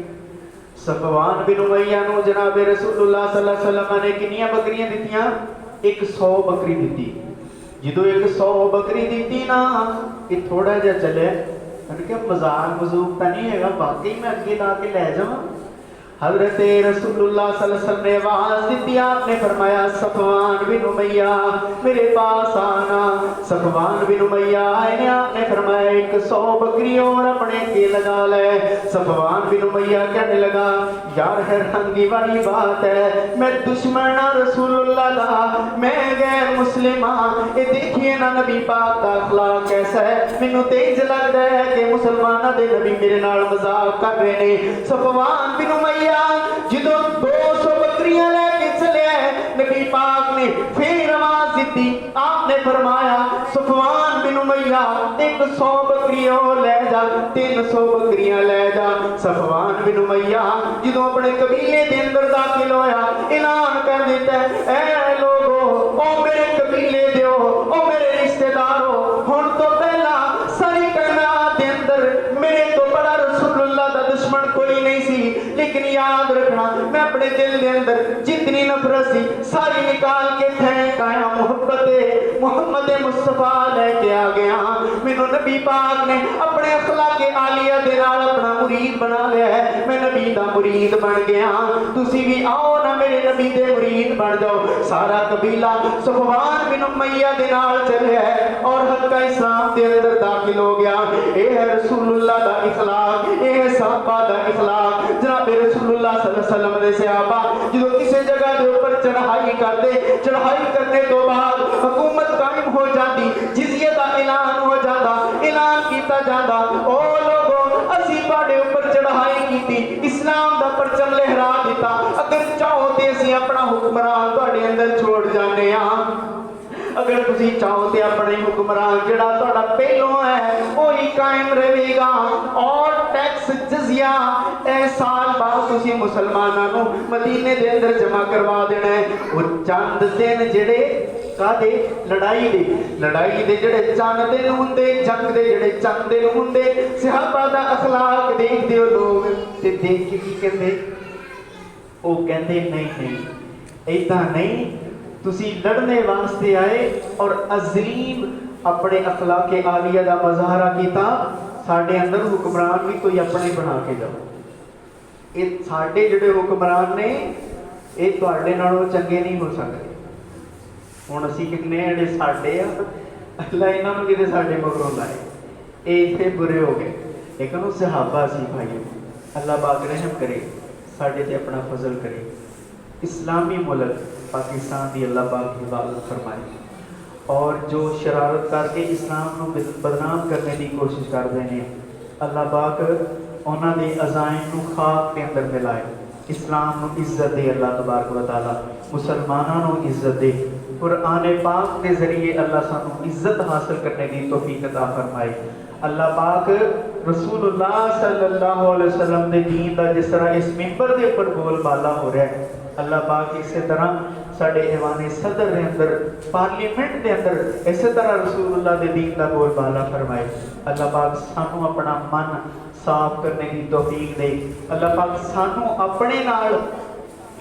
सफवान बिन उमैया नूं जनाब रसूलुल्लाह सल्लल्लाहु अलैहि वसल्लम ने कितनी बकरियां दित्तियां? 100 बकरी दी। जो 100 बकरी दी ना, ये थोड़ा जा चले, क्या मजाक मजूक तो नहीं है, वाकई मैं अगे ला के लै जावा। हजरत रसूलुल्लाह सल्लल्लाहु अलैहि वसल्लम ने आवाज दी, आपने फरमाया सफवान बिन उमैया मेरे पास आना। सफवान बिन उमैया आए ने, आपने फरमाया 100 बकरी और अपने के लगा ले। सफवान बिन उमैया कहने लगा यार हैरानगी वाली बात है, मैं दुश्मन रसूलुल्लाह दा, मैं गैर मुस्लिम हाँ, ये देखिए ना नबी पाक दा अखलाक कैसा है, मैनू तेज लगता है कि मुसलमाना दे नबी मेरे नाल मजाक कर रहे ने। सफवान बिन उमैया जो 200 बकरियां लेके चले नबी पाक ने फिर आवाज दी, आपने फरमाया सफवान बिन उमैया 100 बकरी और ले जा, 300 बकरियां ले जा। सफवान बिन उमैया जो अपने कबीले के अंदर दाखिल होया, ऐलान कर देता है ऐ लोगो ओ मेरे कबीले दो, ओ मेरे रिश्तेदारों, हुण तो पहला सारी कायनात के अंदर मेरे तो बड़ा रसूलुल्लाह दा दुश्मन कोई नहीं सी, लेकिन याद रखना मैं अपने दिल के अंदर जितनी नफरत सी सारी निकाल के फेंकाया, मोहम्मद मुस्तफा लेके आ गया। मैनू नबी पाक ने अपने अखलाक आलिया दे नाल अपना मुरीद बना लिया है, मैं नबी दा मुरीद बन गया। तुसी भी आओ ना मेरे नबी दे मुरीद बन जाओ। सारा कबीला सफवान बिन उमैया दे नाल चलिया है और हक्का इस्लाम दे अंदर दाखिल हो गया। ये है रसूलुल्लाह दा इखलाक, ये है सहाबा दा इखलाक। जनाब रसूलुल्लाह सल्लल्लाहु अलैहि वसल्लम दे सहाबा जो किसी जगह के ऊपर चढ़ाई करते, चढ़ाई करने तो बाद हुकूमत कायम हो जाती, जिजिया का ऐलान हो जाता, ऐलान किया जाता ओ लोगों असी तुहाडे ऊपर चढ़ाई की, इस्लाम का परचम लहरा दिता, अगर चाहो तो असी अपना हुक्मरान तुहाडे अंदर छोड़ जाने हाँ। अगर तुसी चाहो तो अपने हुक्मरान जिहड़ा तुहाडा पहलों है वही कायम रहेगा और टैक्स जजिया साल बाद तुसी मुसलमानों को मदीने के अंदर जमा करवा देना है। वो चंद दिन जिहड़े कादे लड़ाई दे जिहड़े चंद दिन हुंदे, जंग दे जिहड़े चंद दिन हुंदे, सहाबा दा अखलाक देखदे हो लोग ते देख के की कहंदे, ओ कहंदे नहीं नहीं ऐदां नहीं, तुसी लड़ने वास्ते आए और अजीम अपने अखलाक आलिया का मज़ाहरा किया। साडे अंदर हुक्मरान भी कोई अपने बना के जाओ। ये साडे जिहड़े हुक्मरान ने ये तुहाडे नालों चंगे नहीं हो सकते। हुण असीं कितने जिहड़े साडे आ, अल्लाह इन्हां नूं किते साडे मगरों लाए, ये इत्थे बुरे हो गए। लेकिन वो सहाबा सी भाई, अल्लाह पाक रहम करे, साडे ते अपना फजल करे। इस्लामी मुल्क पाकिस्तान की अल्लाह पाक हिफाजत फरमाए। और जो शरारत करके इस्लाम को बदनाम करने की कोशिश करते हैं, अल्लाह पाक उन्होंने अजाइम को खाक के अंदर मिलाए। इस्लाम को इज्जत दे अल्लाह तबारक व तआला, मुसलमानों को इज्जत दे। कुरान पाक के जरिए अल्लाह सानू इज्जत हासिल करने की तौफीक अता फरमाए। अल्लाह पाक रसूलुल्लाह सल्लल्लाहु अलैहि वसल्लम के दीन का जिस तरह इस मिंबर के ऊपर बोलबाला हो रहा है, अल्लाह पाक इसी तरह साडे ऐवान सदर के अंदर, पार्लीमेंट के अंदर इसी तरह रसूलुल्लाह के दीन का बोलबाला फरमाए। अल्लाह पाक सानू अपना मन साफ करने की तौफीक दे। अल्लाह पाक सानू अपने नाल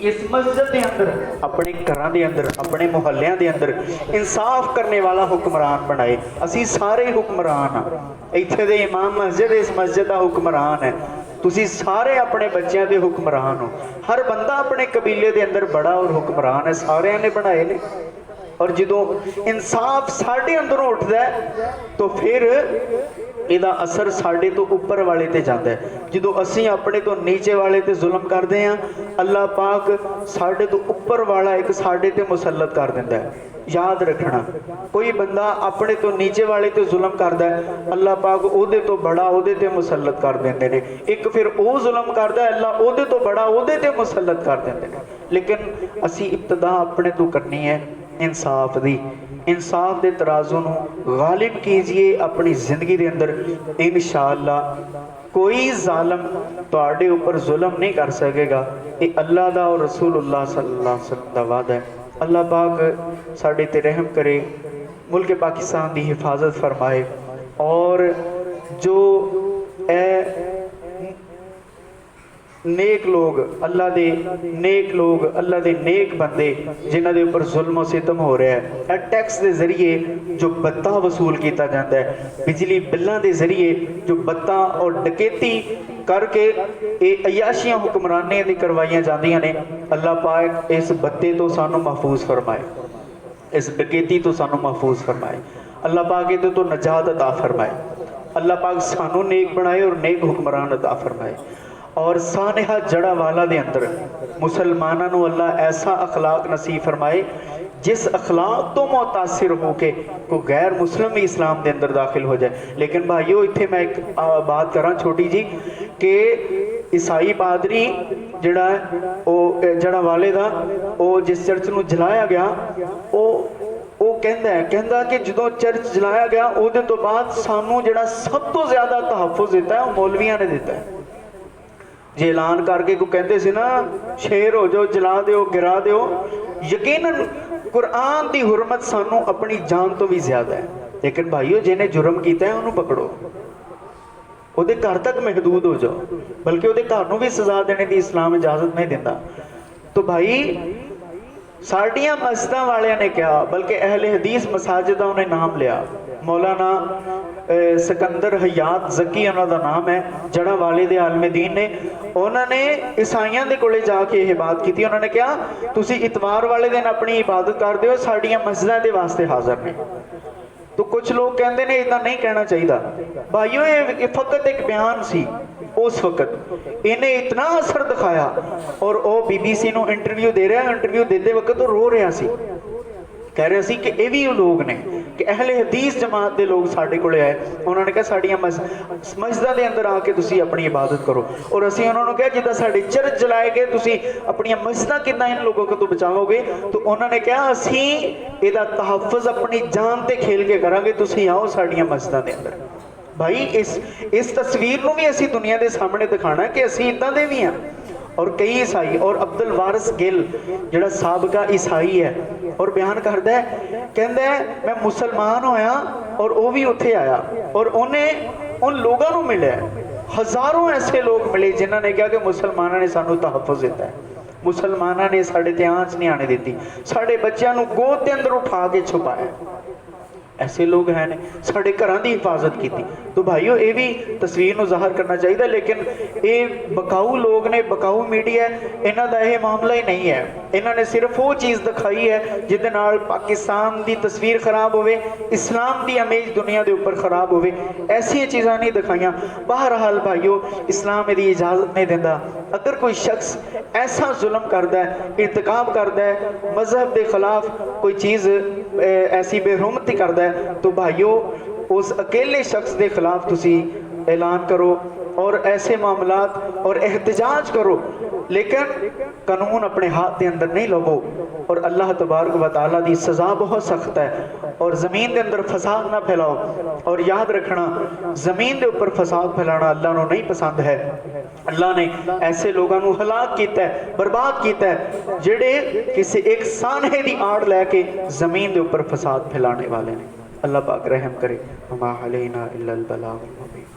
इस मस्जिद के अंदर, अपने घरों के अंदर, अपने मुहल्लियां के अंदर इंसाफ करने वाला हुक्मरान बनाए। असी सारे हुक्मरान हाँ, इत्थे दे इमाम मस्जिद इस मस्जिद का हुक्मरान है, तुसी सारे अपने बच्चों के हुक्मरान हो। हर बंदा अपने कबीले के अंदर बड़ा और हुक्मरान है, सारे ने बनाए ने। और जो इंसाफ साढ़े अंदरों उठता है तो फिर इसका असर साढ़े तो उपर वाले ते जाता है। जो असी अपने तो नीचे वाले ते जुल्म करते हैं, अल्लाह पाक साढ़े तो उपर वाला एक साढ़े ते मुसलत कर देता है। याद रखना, कोई बंदा अपने तो नीचे वाले ते जुल्म करता है, अल्लाह पाक ओदे तो बड़ा ओदे ते मुसलत कर देंगे ने। एक फिर वो जुल्म करता है, अल्लाह ओदे तो बड़ा ओदे ते मुसलत कर देंगे ने। लेकिन असी इब्तदा अपने तो करनी है इंसाफ दी। इंसाफ के तराजू नूं गालिब कीजिए अपनी जिंदगी के अंदर, इंशाअल्लाह कोई जालिम तुहाडे ऊपर जुल्म नहीं कर सकेगा। ये अल्लाह दा और रसूलुल्लाह सल्लल्लाहु अलैहि वसल्लम दा वादा है। अल्लाह पाक साडे ते रहम करे, मुल्क पाकिस्तान की हिफाजत फरमाए। और जो नेक लोग अल्लाह दे नेक बंदे जिन्हां दे ऊपर जुल्म सितम हो रहा है, टैक्स के जरिए जो बत्ता वसूल किया जाता है, बिजली बिलों के जरिए जो बत्ता और डकैती करके ये अयाशियां हुक्मरानियां दी करवाइयां जांदियां ने, अल्लाह पाक इस बत्ते तो सानू महफूज फरमाए, इस डकैती तो सानू महफूज फरमाए। अल्लाह पाक इहदे तो नजात अता फरमाए। अल्लाह पाक सानू नेक बनाए और नेक हुक्मरान अता फरमाए। और सानेहा जड़ा वाला दे अंदर मुसलमानों को अल्लाह ऐसा अखलाक नसीब फरमाए जिस अखलाक तो मुतासिर होके को गैर मुस्लिम भी इस्लाम के अंदर दाखिल हो जाए। लेकिन भाइयों इत्थे मैं एक बात करा छोटी जी कि ईसाई पादरी जड़ा जड़ा वाले दा वो जिस चर्च नूं जलाया गया वो कहता कि जो चर्च जलाया गया उहदे तो बाद सानू जड़ा सब तो ज्यादा तहफ़ुज़ दिता है वो मौलवियां ने दिता है। जे ऐलान करके को कहते सी ना शेर हो जाओ, जला दो, गिरा दो, यकीनन कुरान की हुरमत सानू अपनी जान तो भी ज्यादा है। लेकिन भाइयों जिन्हें जुर्म किया है उन्होंने पकड़ो, उहदे घर तक महदूद हो जाओ, बल्कि उहदे घर नूं भी सजा देने की इस्लाम इजाजत नहीं दिंदा। तो भाई साड़ियां मस्जिदां वालियां ने कहा, बल्कि अहले हदीस मसाजिद उन्हें नाम लिया, मौलाना सिकंदर हयात जकी उन्होंने नाम है, जड़ा वाले दे आलमे दीन ने, उन्होंने ईसाइयों के कोले जाके यह बात की। उन्होंने कहा तुसी इतवार वाले दिन अपनी इबादत करते हो, साड़ियां मस्जिदां दे वास्ते हाजिर ने। तो कुछ लोग कहते हैं इदा नहीं कहना चाहिए। भाइयों ये फकत एक बयान सी, उस वक्त इन्हें इतना असर दिखाया और वो BBC नूं इंटरव्यू दे रहा, इंटरव्यू देते वक्त तो रो रहा सी, कह रहे सी कि ये भी लोग ने कि अहले हदीस जमात के लोग साढ़े कोले आए, उन्होंने कहा साड़ियां मस्जिदां दे अंदर आके तुसी अपनी इबादत करो। और असी उन्होंने कहा जिदा साढ़े चर्च जलाए गए तुसी अपनी मस्जिदां किदां इन लोगों को तो बचाओगे। तो उन्होंने कहा असी इहदा तहफ़्फ़ुज़ अपनी जान ते खेल के करांगे, तुसी आओ साड़ियां मस्जिदां दे अंदर। भाई इस तस्वीर को भी असी दुनिया के सामने दिखाना कि असी इदां दे भी हाँ। और कई ईसाई और अब्दुल वारिस गिल जड़ा साबका ईसाई है और बयान करता है, कहता है मैं मुसलमान होया और वो भी उत्थे आया और उन्हें उन लोगों को मिले, हज़ारों ऐसे लोग मिले जिन्होंने कहा कि मुसलमानों ने सानू तहफ़्फ़ुज़ दिता है। ਮੁਸਲਮਾਨਾਂ ਨੇ ਸਾਡੇ ਤੇ ਆਂਚ ਨਹੀਂ ਆਣੇ ਦਿੱਤੀ, ਸਾਡੇ ਬੱਚਿਆਂ ਨੂੰ ਗੋਦ ਦੇ ਅੰਦਰ ਉਠਾ ਕੇ ਛੁਪਾਇਆ। ऐसे लोग हैं ने साढ़े घरां दी हिफाजत की। तो भाईओ ये भी तस्वीर नूं ज़ाहिर करना चाहिए, लेकिन ये बकाऊ लोग ने, बकाऊ मीडिया है, इन्हां दा ये मामला ही नहीं है। इन्हां ने सिर्फ वो चीज़ दिखाई है जिहदे नाल पाकिस्तान दी तस्वीर खराब होवे, इस्लाम दी इमेज दुनिया दे उपर खराब होवे, ऐसियां चीज़ां नहीं दिखाइयां। बहरहाल भाईओ इस्लाम इहदी इजाज़त नहीं दिंदा। अगर कोई शख्स ऐसा जुल्म करदा है, इर्तिकाब करदा है, मजहब के खिलाफ कोई चीज़ ऐसी बेहुरमती करदा है, तो भाइयों उस अकेले शख्स के खिलाफ तुसी ऐलान करो और ऐसे मामलात और एहतजाज करो, लेकिन कानून अपने हाथ के अंदर नहीं लगो। और अल्लाह तबारक व तआला दी सज़ा बहुत सख्त है। और ज़मीन के अंदर फसाद ना फैलाओ, और याद रखना ज़मीन के ऊपर फसाद फैलाना अल्लाह नूं नहीं पसंद है। अल्लाह ने ऐसे लोगों को हलाक किया है, बर्बाद किया है, जेड़े किसी एक सानहे की आड़ लैके ज़मीन के ऊपर फसाद फैलाने वाले ने। अल्लाह पाक रहम करे। वमा अलैना इल्लल बलागुल मुबीन।